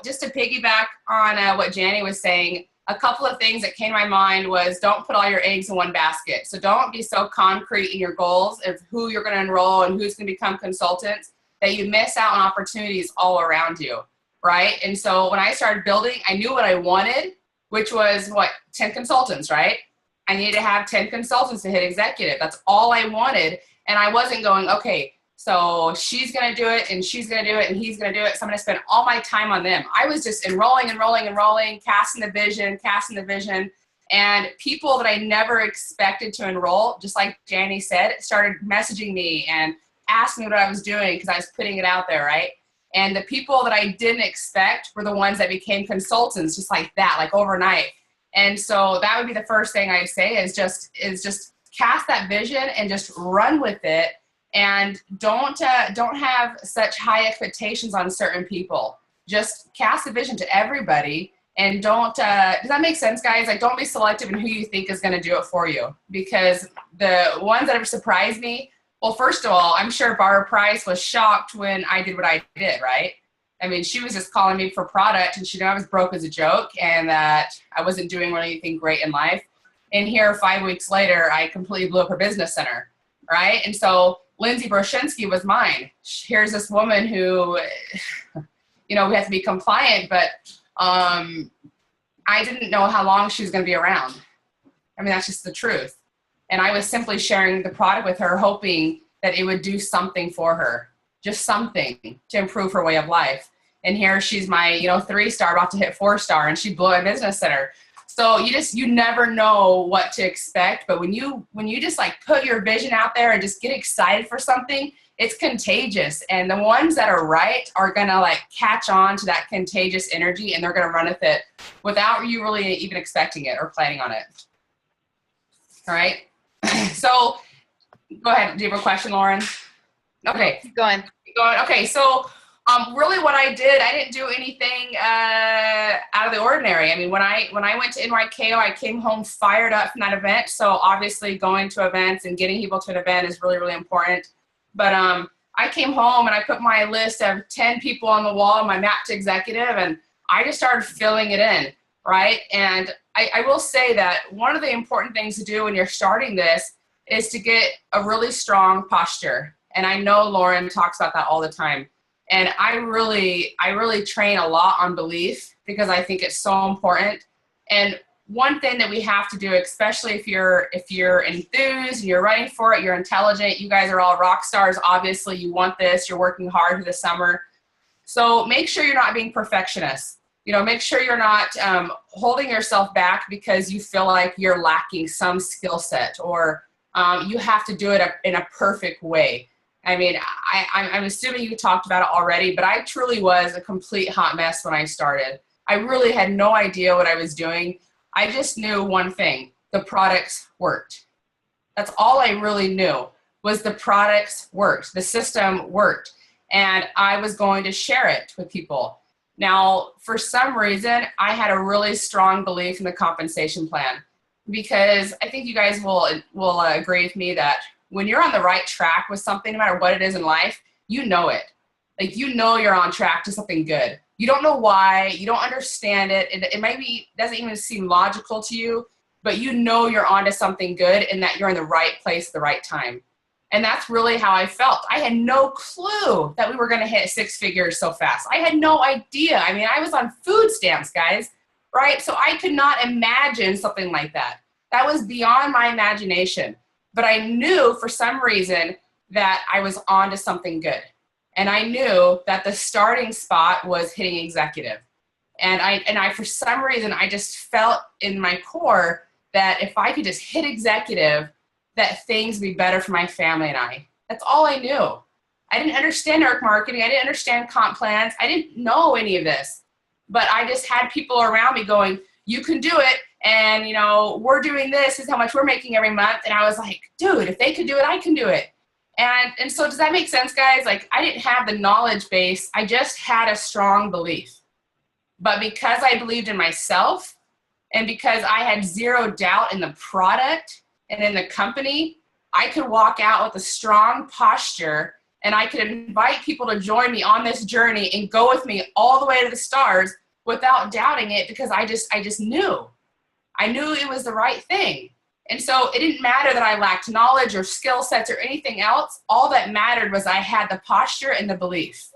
just to piggyback on what Jani was saying, a couple of things that came to my mind was don't put all your eggs in one basket. So don't be so concrete in your goals of who you're going to enroll and who's going to become consultants that you miss out on opportunities all around you, right? And so when I started building, I knew what I wanted, which was 10 consultants, right? I needed to have 10 consultants to hit executive. That's all I wanted. And I wasn't going, okay, so she's going to do it and she's going to do it and he's going to do it. So I'm going to spend all my time on them. I was just enrolling, casting the vision. And people that I never expected to enroll, just like Jani said, started messaging me and asking me what I was doing because I was putting it out there, right? And the people that I didn't expect were the ones that became consultants just like that, like overnight. And so that would be the first thing I'd say is just cast that vision and just run with it, and don't have such high expectations on certain people. Just cast the vision to everybody, and don't. Does that make sense, guys? Like, don't be selective in who you think is going to do it for you, because the ones that have surprised me. Well, first of all, I'm sure Barbara Price was shocked when I did what I did, right? I mean, she was just calling me for product, and she knew I was broke as a joke and that I wasn't doing really anything great in life. And here, 5 weeks later, I completely blew up her business center, right? And so Lindsay Broshinsky was mine. Here's this woman who, we have to be compliant, but I didn't know how long she was going to be around. I mean, that's just the truth. And I was simply sharing the product with her, hoping that it would do something for her. Just something to improve her way of life. And here she's my, 3-star, about to hit 4-star, and she blew a business center. So you never know what to expect. But when you just put your vision out there and just get excited for something, it's contagious. And the ones that are right are going to catch on to that contagious energy, and they're going to run with it without you really even expecting it or planning on it. All right. So go ahead. Do you have a question, Lauren? Okay. Keep going. Okay. So really what I didn't do anything out of the ordinary. I mean, when I went to NYKO, I came home fired up from that event. So obviously going to events and getting people to an event is really, really important. But I came home and I put my list of 10 people on the wall, my map to executive, and I just started filling it in, right? And I will say that one of the important things to do when you're starting this is to get a really strong posture. And I know Lauren talks about that all the time. And I really train a lot on belief because I think it's so important. And one thing that we have to do, especially if you're enthused and you're running for it, you're intelligent, you guys are all rock stars, obviously you want this, you're working hard for the summer. So make sure you're not being perfectionists. You know, make sure you're not holding yourself back because you feel like you're lacking some skill set or you have to do it in a perfect way. I mean, I'm assuming you talked about it already, but I truly was a complete hot mess when I started. I really had no idea what I was doing. I just knew one thing, the products worked. That's all I really knew was the products worked, the system worked, and I was going to share it with people. Now, for some reason, I had a really strong belief in the compensation plan because I think you guys will agree with me that when you're on the right track with something, no matter what it is in life, you know it. Like, you know you're on track to something good. You don't know why, you don't understand it. It doesn't even seem logical to you, but you know you're onto something good and that you're in the right place at the right time. And that's really how I felt. I had no clue that we were going to hit 6 figures so fast. I had no idea. I mean, I was on food stamps, guys, right? So I could not imagine something like that. That was beyond my imagination. But I knew for some reason that I was onto something good. And I knew that the starting spot was hitting executive. And I for some reason, I just felt in my core that if I could just hit executive, that things would be better for my family and I. That's all I knew. I didn't understand network marketing. I didn't understand comp plans. I didn't know any of this. But I just had people around me going, you can do it. And, you know, we're doing this. This is how much we're making every month. And I was like, dude, if they could do it, I can do it. And so does that make sense, guys? Like, I didn't have the knowledge base. I just had a strong belief. But because I believed in myself and because I had zero doubt in the product and in the company, I could walk out with a strong posture and I could invite people to join me on this journey and go with me all the way to the stars without doubting it because I just knew. I knew it was the right thing. And so it didn't matter that I lacked knowledge or skill sets or anything else. All that mattered was I had the posture and the belief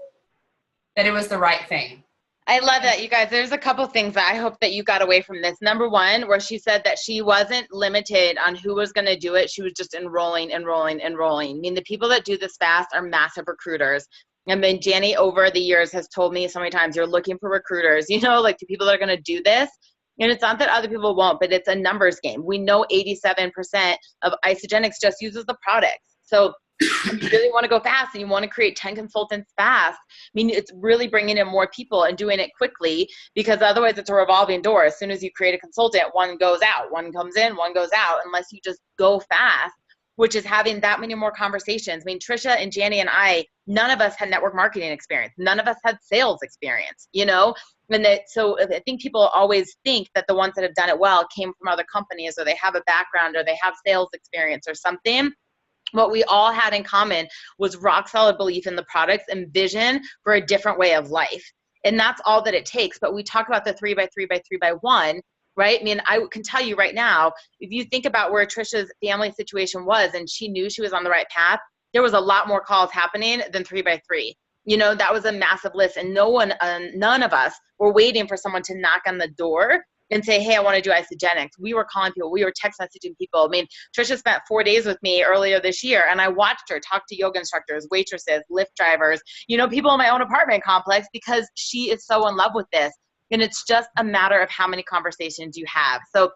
that it was the right thing. I love that, you guys. There's a couple things that I hope that you got away from this. Number one, where she said that she wasn't limited on who was going to do it. She was just enrolling. I mean, the people that do this fast are massive recruiters. I mean, Jani over the years has told me so many times, you're looking for recruiters, you know, like the people that are going to do this. And it's not that other people won't, but it's a numbers game. We know 87% of Isagenix just uses the products. So if you really want to go fast and you want to create 10 consultants fast, I mean, it's really bringing in more people and doing it quickly because otherwise it's a revolving door. As soon as you create a consultant, one goes out, one comes in, one goes out, unless you just go fast, which is having that many more conversations. I mean, Trisha and Jani and I, none of us had network marketing experience. None of us had sales experience, you know? So I think people always think that the ones that have done it well came from other companies or they have a background or they have sales experience or something. What we all had in common was rock solid belief in the products and vision for a different way of life. And that's all that it takes. But we talk about the 3x3x3x1, right? I mean, I can tell you right now, if you think about where Trisha's family situation was and she knew she was on the right path, there was a lot more calls happening than 3x3. You know, that was a massive list and none of us were waiting for someone to knock on the door and say, hey, I want to do Isagenix. We were calling people. We were text messaging people. I mean, Trisha spent 4 days with me earlier this year, and I watched her talk to yoga instructors, waitresses, Lyft drivers, you know, people in my own apartment complex because she is so in love with this. And it's just a matter of how many conversations you have. So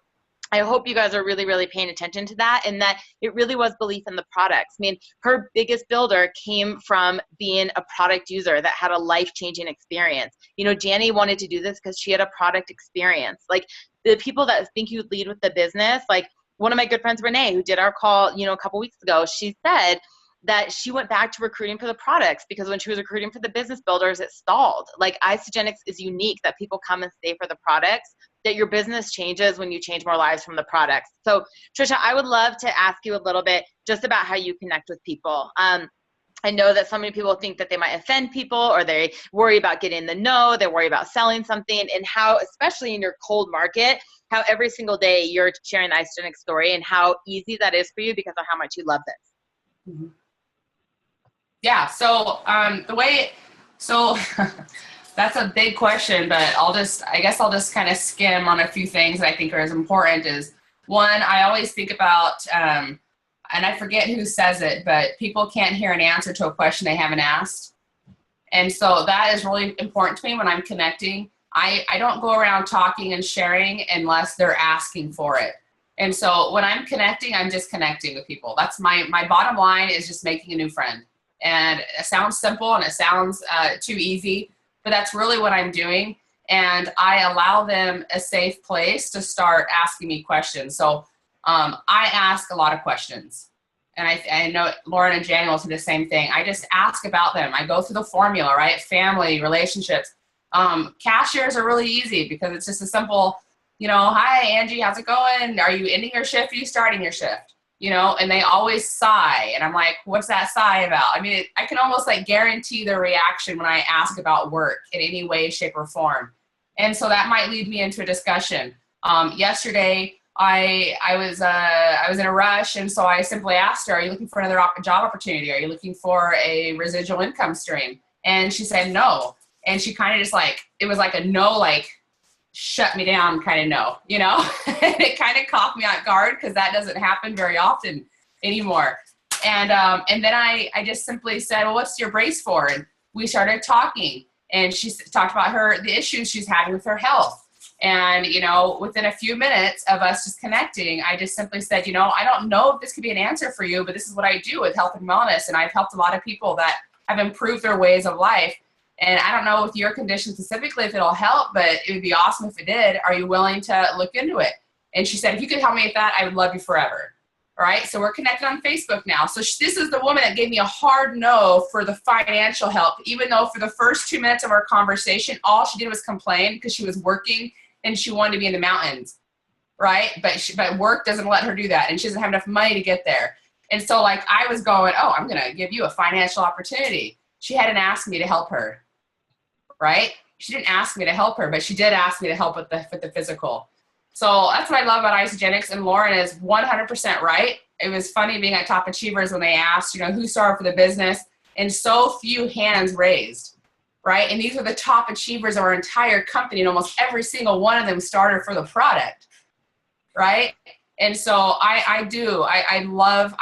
I hope you guys are really, really paying attention to that and that it really was belief in the products. I mean, her biggest builder came from being a product user that had a life-changing experience. You know, Jani wanted to do this because she had a product experience. Like the people that think you lead with the business, like one of my good friends, Renee, who did our call, you know, a couple weeks ago, she said that she went back to recruiting for the products because when she was recruiting for the business builders, it stalled. Like Isagenix is unique that people come and stay for the products, that your business changes when you change more lives from the products. So Trisha, I would love to ask you a little bit just about how you connect with people. I know that so many people think that they might offend people, or they worry about getting the no, they worry about selling something, and how, especially in your cold market, how every single day you're sharing the Isogenic story and how easy that is for you because of how much you love this. Mm-hmm. Yeah. So so that's a big question, but I guess I'll just kind of skim on a few things that I think are as important. Is one, I always think about, and I forget who says it, but people can't hear an answer to a question they haven't asked. And so that is really important to me when I'm connecting. I don't go around talking and sharing unless they're asking for it. And so when I'm connecting, I'm just connecting with people. That's my bottom line, is just making a new friend. And it sounds simple and it sounds too easy, but that's really what I'm doing. And I allow them a safe place to start asking me questions. So I ask a lot of questions. And I know Lauren and Jani will do the same thing. I just ask about them. I go through the formula, right? Family, relationships. Cashiers are really easy because it's just a simple, hi, Angie, how's it going? Are you ending your shift? Are you starting your shift? And they always sigh. And I'm like, what's that sigh about? I mean, I can almost like guarantee their reaction when I ask about work in any way, shape, or form. And so that might lead me into a discussion. Yesterday, I was in a rush, and so I simply asked her, are you looking for another job opportunity? Are you looking for a residual income stream? And she said no. And she kind of just it was like a no, like shut me down kind of no, and it kind of caught me off guard because that doesn't happen very often anymore. And then I just simply said, well, what's your brace for? And we started talking, and she talked about the issues she's having with her health. And, within a few minutes of us just connecting, I just simply said, I don't know if this could be an answer for you, but this is what I do with health and wellness. And I've helped a lot of people that have improved their ways of life. And I don't know with your condition specifically if it'll help, but it would be awesome if it did. Are you willing to look into it? And she said, if you could help me with that, I would love you forever. All right. So we're connected on Facebook now. So this is the woman that gave me a hard no for the financial help, even though for the first 2 minutes of our conversation, all she did was complain because she was working and she wanted to be in the mountains. Right. But work doesn't let her do that. And she doesn't have enough money to get there. And so I was going, oh, I'm going to give you a financial opportunity. She hadn't asked me to help her. Right? She didn't ask me to help her, but she did ask me to help with the physical. So that's what I love about Isogenics. And Lauren is 100% right. It was funny being at Top Achievers when they asked, who started for the business, and so few hands raised, right? And these are the top achievers of our entire company, and almost every single one of them started for the product, right? And so I love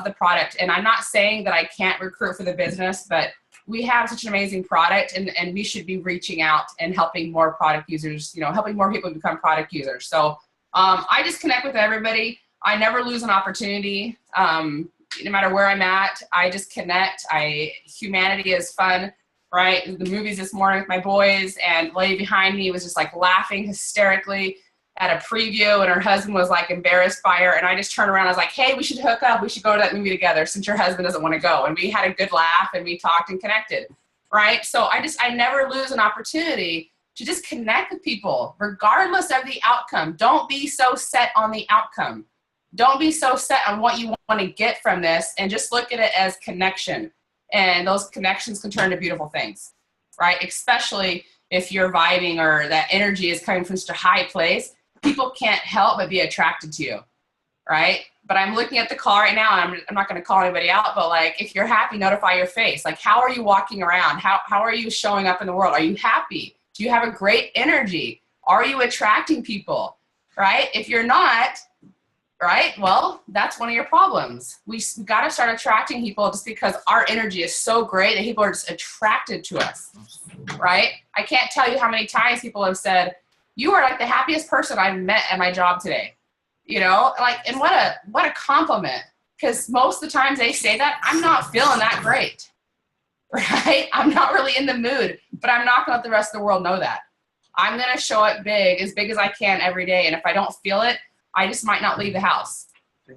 the product. And I'm not saying that I can't recruit for the business, but we have such an amazing product, and we should be reaching out and helping more product users, helping more people become product users. So I just connect with everybody. I never lose an opportunity. No matter where I'm at, I just connect. Humanity is fun, right? The movies this morning with my boys, and the lady behind me was just laughing hysterically at a preview, and her husband was embarrassed by her. And I just turned around. I was like, hey, we should hook up. We should go to that movie together since your husband doesn't want to go. And we had a good laugh, and we talked and connected, right? So I never lose an opportunity to just connect with people regardless of the outcome. Don't be so set on the outcome. Don't be so set on what you want to get from this, and just look at it as connection. And those connections can turn to beautiful things, right? Especially if you're vibing or that energy is coming from such a high place. People can't help but be attracted to you, right? But I'm looking at the call right now, and I'm not going to call anybody out, but if you're happy, notify your face. How are you walking around? How are you showing up in the world? Are you happy? Do you have a great energy? Are you attracting people, right? If you're not, right, well, that's one of your problems. We got to start attracting people just because our energy is so great that people are just attracted to us, right? I can't tell you how many times people have said, you are the happiest person I've met at my job today, and what a compliment. Because most of the times they say that, I'm not feeling that great, right? I'm not really in the mood, but I'm not going to let the rest of the world know that. I'm going to show up as big as I can every day. And if I don't feel it, I just might not leave the house,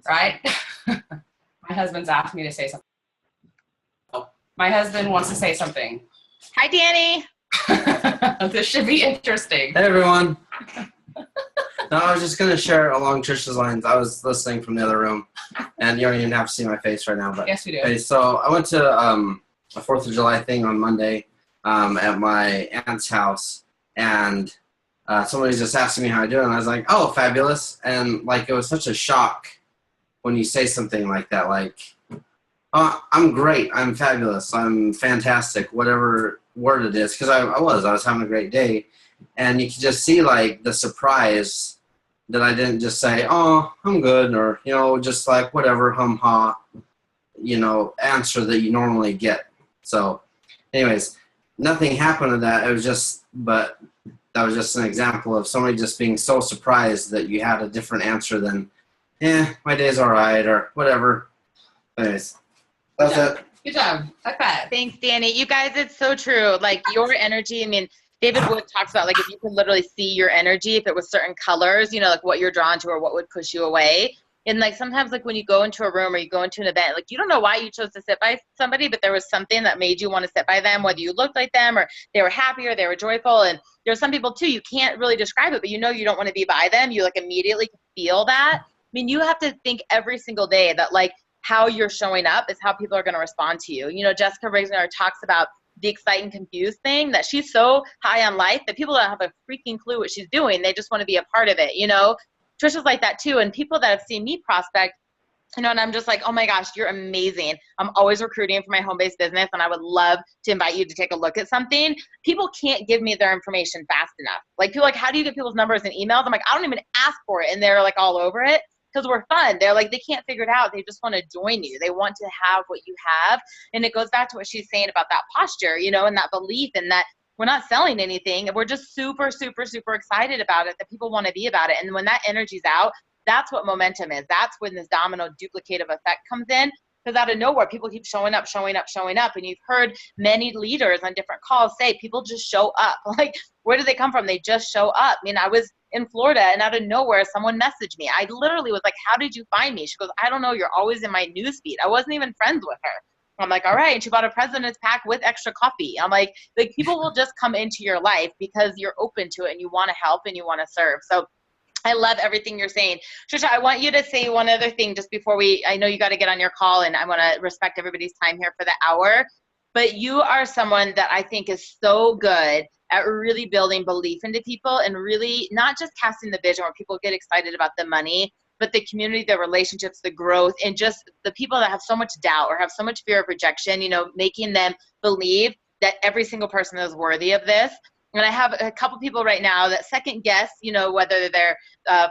right? My husband's asked me to say something. Oh, my husband wants to say something. Hi, Danny. This should be interesting. Hey, everyone. No, I was just going to share along Trisha's lines. I was listening from the other room, and you don't even have to see my face right now. But Yes, we do. Okay, so I went to a 4th of July thing on Monday at my aunt's house, and somebody just asking me how I do, and I was like, oh, fabulous. And, like, it was such a shock when you say something like that, like, oh, I'm great, I'm fabulous, I'm fantastic, whatever word it is, because I was having a great day. And you could just see, like, the surprise that I didn't just say, oh, I'm good, or, you know, just like whatever, hum-ha, you know, answer that you normally get. So, anyways, nothing happened to that. It was just, but that was just an example of somebody just being so surprised that you had a different answer than, my day's all right, or whatever. Anyways, that's it. Good job. Okay. Thanks, Danny. You guys, it's so true. Like, your energy, I mean, David Wood talks about, like, if you could literally see your energy, if it was certain colors, you know, like what you're drawn to or what would push you away. And, like, sometimes, like, when you go into a room or you go into an event, like, you don't know why you chose to sit by somebody, but there was something that made you want to sit by them, whether you looked like them or they were happy or they were joyful. And there's some people, too, you can't really describe it, but you know you don't want to be by them. You, like, immediately feel that. I mean, you have to think every single day that, like, how you're showing up is how people are going to respond to you. You know, Jessica Rigner talks about the excite and confused thing, that she's so high on life that people don't have a freaking clue what she's doing. They just want to be a part of it, you know? Trisha's like that too. And people that have seen me prospect, you know, and I'm just like, oh my gosh, you're amazing. I'm always recruiting for my home-based business, and I would love to invite you to take a look at something. People can't give me their information fast enough. Like, people are like, how do you get people's numbers and emails? I'm like, I don't even ask for it. And they're like all over it. Because we're fun. They're like, they can't figure it out. They just want to join you. They want to have what you have. And it goes back to what she's saying about that posture, you know, and that belief, and that we're not selling anything. We're just super, super, super excited about it, that people want to be about it. And when that energy's out, that's what momentum is. That's when this domino duplicative effect comes in. Because out of nowhere, people keep showing up, showing up, showing up. And you've heard many leaders on different calls say people just show up. Like, where do they come from? They just show up. I mean, I was in Florida, and out of nowhere, someone messaged me. I literally was like, how did you find me? She goes, I don't know. You're always in my newsfeed. I wasn't even friends with her. I'm like, all right. And she bought a president's pack with extra coffee. I'm like, people will just come into your life because you're open to it and you want to help and you want to serve. So I love everything you're saying. Trisha, I want you to say one other thing just before I know you got to get on your call, and I want to respect everybody's time here for the hour. But you are someone that I think is so good at really building belief into people, and really not just casting the vision where people get excited about the money, but the community, the relationships, the growth, and just the people that have so much doubt or have so much fear of rejection, you know, making them believe that every single person is worthy of this. And I have a couple people right now that second guess, you know, whether their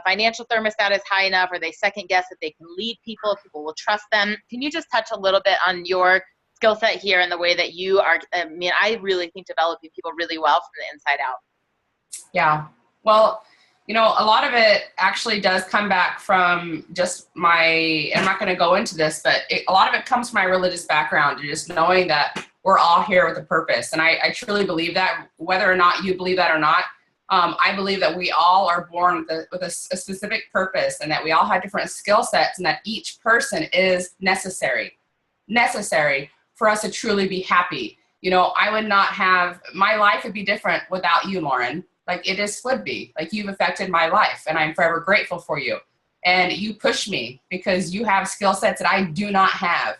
financial thermostat is high enough, or they second guess that they can lead people, people will trust them. Can you just touch a little bit on your skill set here and the way that you are? I mean, I really think developing people really well from the inside out. Yeah. Well, you know, a lot of it actually does come back from just I'm not going to go into this, but a lot of it comes from my religious background, and just knowing that we're all here with a purpose. And I truly believe that, whether or not you believe that or not. I believe that we all are born with a specific purpose, and that we all have different skill sets, and that each person is necessary for us to truly be happy. You know, I would not have, my life would be different without you, Lauren. Like, it just would be. Like, you've affected my life, and I'm forever grateful for you. And you push me because you have skill sets that I do not have,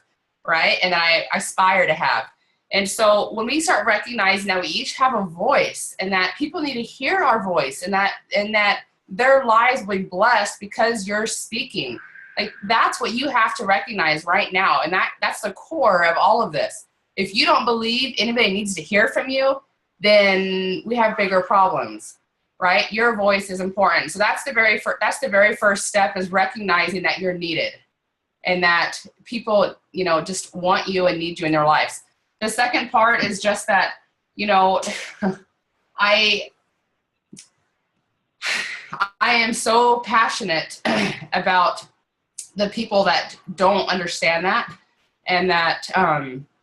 right? And I aspire to have. And so when we start recognizing that we each have a voice, and that people need to hear our voice, and that their lives will be blessed because you're speaking, like, that's what you have to recognize right now. And that's the core of all of this. If you don't believe anybody needs to hear from you, then we have bigger problems, right? Your voice is important. So that's the very first step, is recognizing that you're needed, and that people, you know, just want you and need you in their lives. The second part is just that, you know, I am so passionate about the people that don't understand that, and that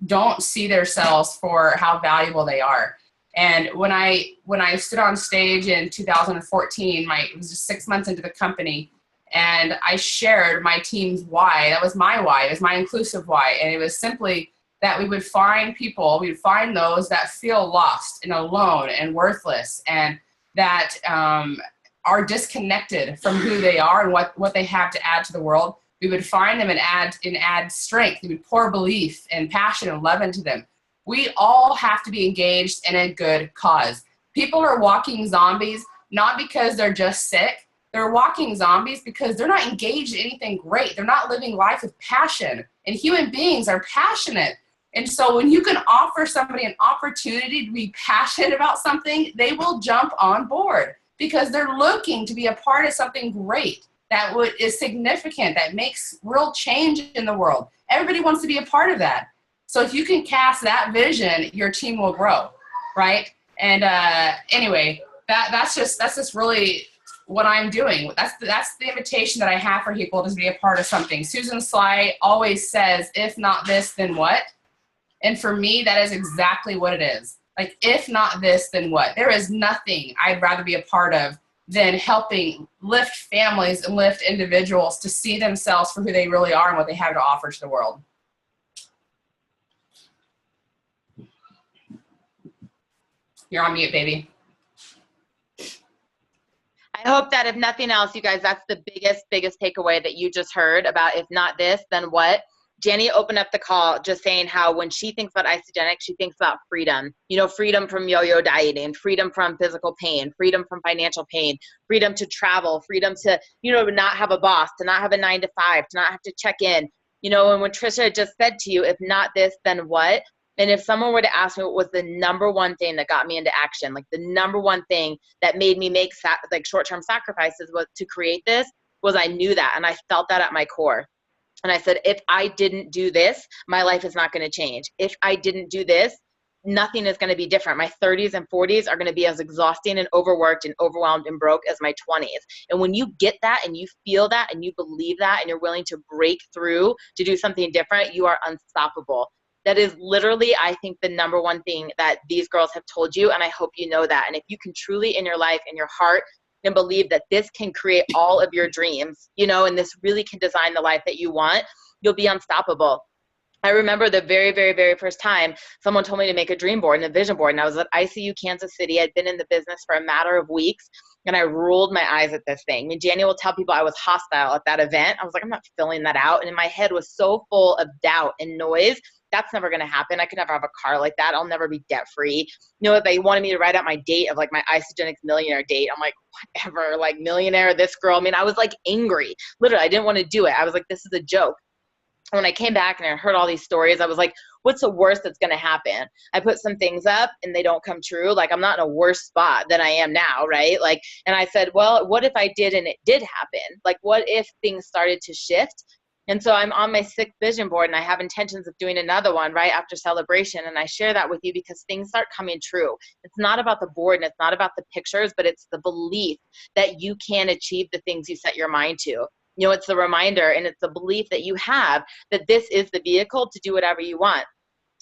don't see themselves for how valuable they are. And when I stood on stage in 2014, it was just 6 months into the company, and I shared my team's why. That was my why. It was my inclusive why. And it was simply that we would find those that feel lost and alone and worthless, and that are disconnected from who they are and what they have to add to the world, we would find them and add strength. We would pour belief and passion and love into them. We all have to be engaged in a good cause. People are walking zombies, not because they're just sick. They're walking zombies because they're not engaged in anything great. They're not living life with passion. And human beings are passionate. And so when you can offer somebody an opportunity to be passionate about something, they will jump on board because they're looking to be a part of something great that is significant, that makes real change in the world. Everybody wants to be a part of that. So if you can cast that vision, your team will grow, right? And anyway, that's just really what I'm doing. That's the invitation that I have for people to be a part of something. Susan Sly always says, if not this, then what? And for me, that is exactly what it is. Like, if not this, then what? There is nothing I'd rather be a part of than helping lift families and lift individuals to see themselves for who they really are and what they have to offer to the world. You're on mute, baby. I hope that if nothing else, you guys, that's the biggest takeaway that you just heard about if not this, then what? Jani opened up the call just saying how when she thinks about isogenic, she thinks about freedom. You know, freedom from yo-yo dieting, freedom from physical pain, freedom from financial pain, freedom to travel, freedom to, you know, not have a boss, to not have a 9 to 5, to not have to check in. You know, and when Trisha just said to you, if not this, then what? And if someone were to ask me what was the number one thing that got me into action, like the number one thing that made me make like short-term sacrifices was to create this, was I knew that and I felt that at my core. And I said, if I didn't do this, my life is not going to change. If I didn't do this, nothing is going to be different. My 30s and 40s are going to be as exhausting and overworked and overwhelmed and broke as my 20s. And when you get that and you feel that and you believe that and you're willing to break through to do something different, you are unstoppable. That is literally, I think, the number one thing that these girls have told you, and I hope you know that. And if you can truly in your life, in your heart, and believe that this can create all of your dreams, you know, and this really can design the life that you want, you'll be unstoppable. I remember the very first time someone told me to make a dream board and a vision board, and I was at ICU Kansas City. I'd been in the business for a matter of weeks, and I rolled my eyes at this thing. And Jani will tell people I was hostile at that event. I was like, I'm not filling that out. And in my head was so full of doubt and noise. That's never going to happen. I could never have a car like that. I'll never be debt free. You know, if they wanted me to write out my date of like my isogenic millionaire date, I'm like, whatever, like millionaire, this girl. I mean, I was like angry. Literally, I didn't want to do it. I was like, this is a joke. When I came back and I heard all these stories, I was like, what's the worst that's going to happen? I put some things up and they don't come true. Like, I'm not in a worse spot than I am now, right? Like, and I said, well, what if I did and it did happen? Like, what if things started to shift? And so I'm on my 6th vision board and I have intentions of doing another one right after celebration. And I share that with you because things start coming true. It's not about the board and it's not about the pictures, but it's the belief that you can achieve the things you set your mind to. You know, it's the reminder and it's the belief that you have that this is the vehicle to do whatever you want.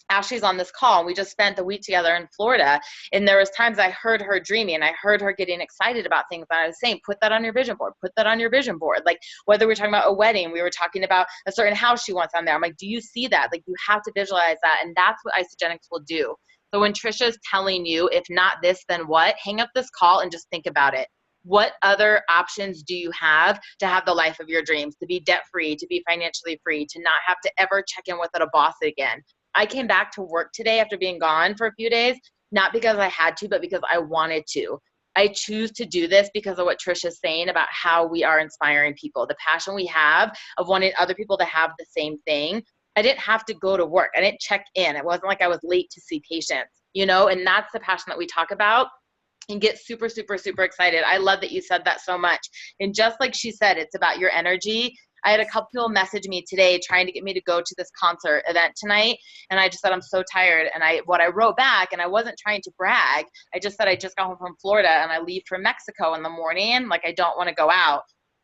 Ashley's on this call and we just spent the week together in Florida, and there was times I heard her dreaming and I heard her getting excited about things, and I was saying, put that on your vision board, put that on your vision board. Like, whether we're talking about a wedding, we were talking about a certain house she wants on there. I'm like, do you see that? Like, you have to visualize that, and that's what Isogenics will do. So when Trisha's telling you, if not this, then what, hang up this call and just think about it. What other options do you have to have the life of your dreams, to be debt free, to be financially free, to not have to ever check in with a boss again? I came back to work today after being gone for a few days, not because I had to, but because I wanted to. I choose to do this because of what Trisha's saying about how we are inspiring people, the passion we have of wanting other people to have the same thing. I didn't have to go to work. I didn't check in. It wasn't like I was late to see patients, you know, and that's the passion that we talk about and get super excited. I love that you said that so much. And just like she said, it's about your energy. I had a couple people message me today trying to get me to go to this concert event tonight. And I just said, I'm so tired. And what I wrote back, and I wasn't trying to brag, I just said, I just got home from Florida and I leave for Mexico in the morning. Like, I don't want to go out.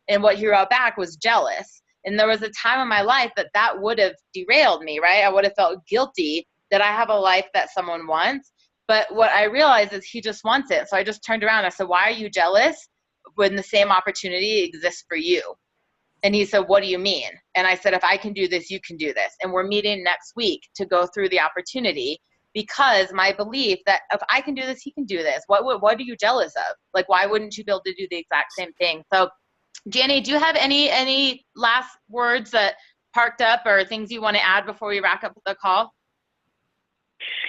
And what he wrote back was jealous. And there was a time in my life that would have derailed me, right? I would have felt guilty that I have a life that someone wants. But what I realized is he just wants it. So I just turned around and I said, why are you jealous when the same opportunity exists for you? And he said, what do you mean? And I said, if I can do this, you can do this. And we're meeting next week to go through the opportunity. because my belief that if I can do this, he can do this. What are you jealous of? Like, why wouldn't you be able to do the exact same thing? So Jani, do you have any last words that parked up or things you want to add before we wrap up the call?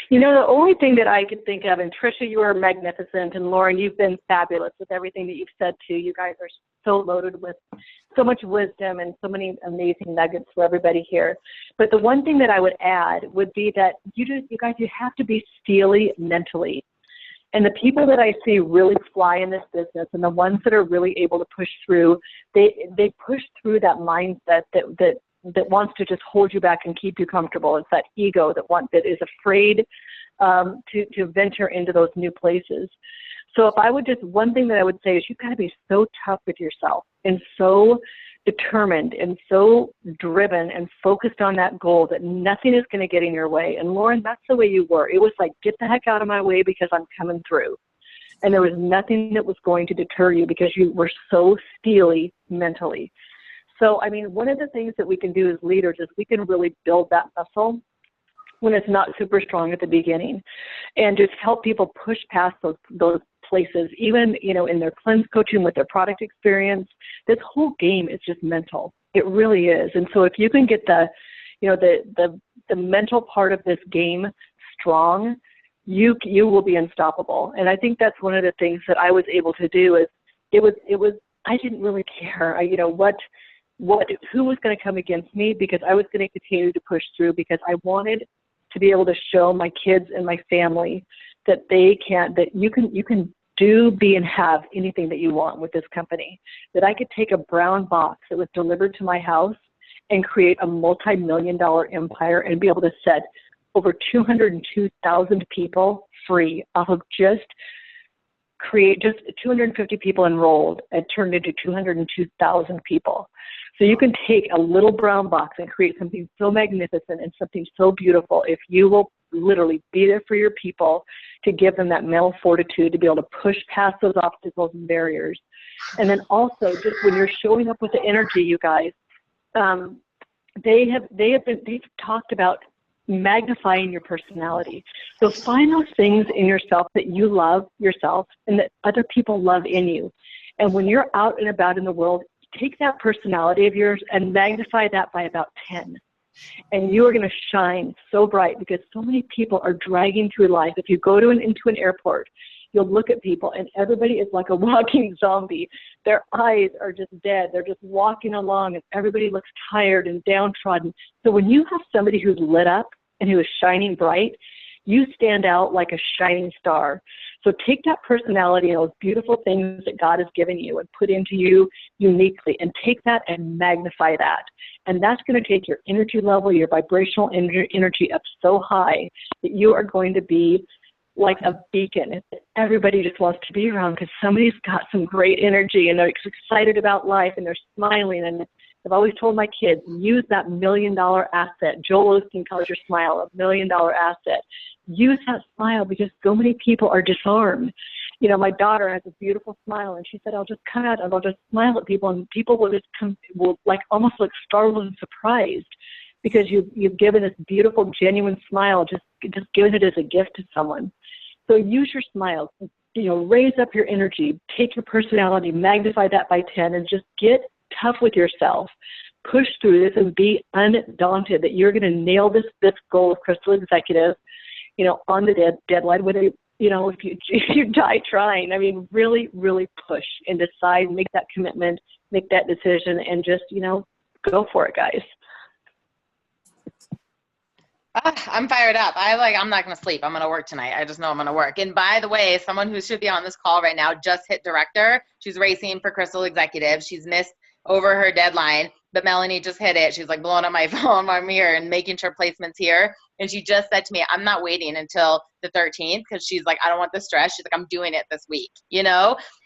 You know, the only thing that I could think of, and Trisha, you are magnificent, and Lauren, you've been fabulous with everything that you've said too. You guys are so loaded with so much wisdom and so many amazing nuggets for everybody here. But the one thing that I would add would be that you guys, you have to be steely mentally. And the people that I see really fly in this business, and the ones that are really able to push through, they push through that mindset that wants to just hold you back and keep you comfortable. It's that ego that is afraid to venture into those new places. So if I would one thing that I would say is you've got to be so tough with yourself and so determined and so driven and focused on that goal that nothing is going to get in your way. And Lauren, that's the way you were. It was like, get the heck out of my way because I'm coming through. And there was nothing that was going to deter you because you were so steely mentally. So, I mean, one of the things that we can do as leaders is we can really build that muscle when it's not super strong at the beginning, and just help people push past those places, even, you know, in their cleanse coaching with their product experience. This whole game is just mental. It really is. And so if you can get the mental part of this game strong, you will be unstoppable. And I think that's one of the things that I was able to do is I didn't really care, who was going to come against me, because I was going to continue to push through, because I wanted to be able to show my kids and my family that you can do, be, and have anything that you want with this company. That I could take a brown box that was delivered to my house and create a multi-million-dollar empire and be able to set over 202,000 people free off of just 250 people enrolled and turned into 202,000 people. So you can take a little brown box and create something so magnificent and something so beautiful if you will literally be there for your people, to give them that mental fortitude to be able to push past those obstacles and barriers. And then also, just when you're showing up with the energy, you guys, they've talked about magnifying your personality. So find those things in yourself that you love yourself and that other people love in you. And when you're out and about in the world, take that personality of yours and magnify that by about 10. And you are going to shine so bright, because so many people are dragging through life. If you go into an airport, you'll look at people and everybody is like a walking zombie. Their eyes are just dead. They're just walking along and everybody looks tired and downtrodden. So when you have somebody who's lit up and who is shining bright, you stand out like a shining star. So take that personality and those beautiful things that God has given you and put into you uniquely, and take that and magnify that. And that's going to take your energy level, your vibrational energy up so high that you are going to be like a beacon. Everybody just wants to be around because somebody's got some great energy and they're excited about life and they're smiling. And I've always told my kids, use that $1 million asset. Joel Osteen calls your smile $1 million asset. Use that smile, because so many people are disarmed. You know, my daughter has a beautiful smile, and she said, I'll just come out and I'll just smile at people, and people will like almost look startled and surprised, because you've given this beautiful, genuine smile, just given it as a gift to someone. So use your smile, raise up your energy, take your personality, magnify that by 10, and just get tough with yourself. Push through this and be undaunted that you're going to nail this goal of Crystal Executive, on the deadline, whether, if you die trying. I mean, really, really push and decide, make that commitment, make that decision, and just, go for it, guys. I'm fired up. I'm not going to sleep. I'm going to work tonight. I just know I'm going to work. And by the way, someone who should be on this call right now just hit director. She's racing for Crystal Executive. She's missed over her deadline, but Melanie just hit it. She's like blowing up my phone while I'm here and making sure placement's here. And she just said to me, I'm not waiting until the 13th, because she's like, I don't want the stress. She's like, I'm doing it this week,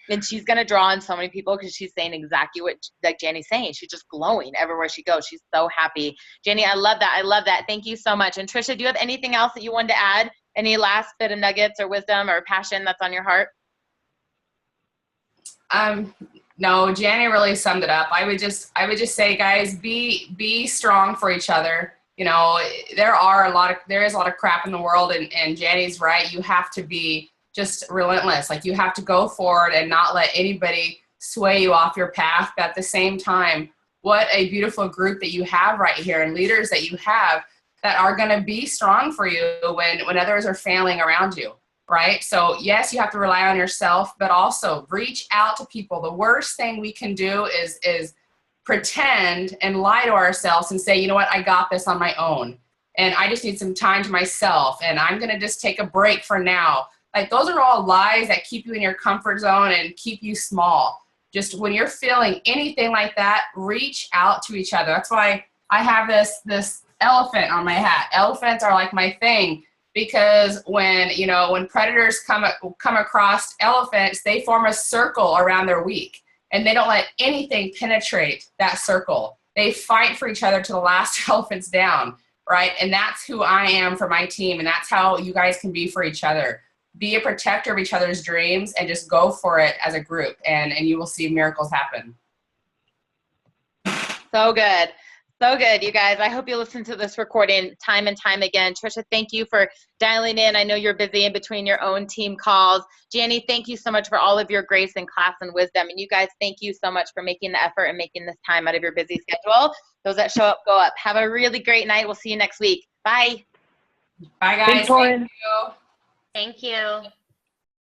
And she's going to draw in so many people, because she's saying exactly what like Jani's saying. She's just glowing everywhere she goes. She's so happy. Jani, I love that. I love that. Thank you so much. And Trisha, do you have anything else that you wanted to add? Any last bit of nuggets or wisdom or passion that's on your heart? No, Jani really summed it up. I would just say, guys, be strong for each other. you know, there is a lot of crap in the world, and Jani's right. You have to be just relentless. Like, you have to go forward and not let anybody sway you off your path. But at the same time, what a beautiful group that you have right here, and leaders that you have that are going to be strong for you when others are failing around you, right? So yes, you have to rely on yourself, but also reach out to people. The worst thing we can do is pretend and lie to ourselves and say, you know what, I got this on my own, and I just need some time to myself, and I'm going to just take a break for now. Like, those are all lies that keep you in your comfort zone and keep you small. Just when you're feeling anything like that, reach out to each other. That's why I have this elephant on my hat. Elephants are like my thing, because when predators come across elephants, they form a circle around their weak, and they don't let anything penetrate that circle. They fight for each other to the last elephant's down, right? And that's who I am for my team, and that's how you guys can be for each other. Be a protector of each other's dreams and just go for it as a group, and you will see miracles happen. So good. So good, you guys. I hope you listen to this recording time and time again. Trisha, thank you for dialing in. I know you're busy in between your own team calls. Jani, thank you so much for all of your grace and class and wisdom. And you guys, thank you so much for making the effort and making this time out of your busy schedule. Those that show up, go up. Have a really great night. We'll see you next week. Bye. Bye, guys. Thanks, Lauren. Thank you. Thank you.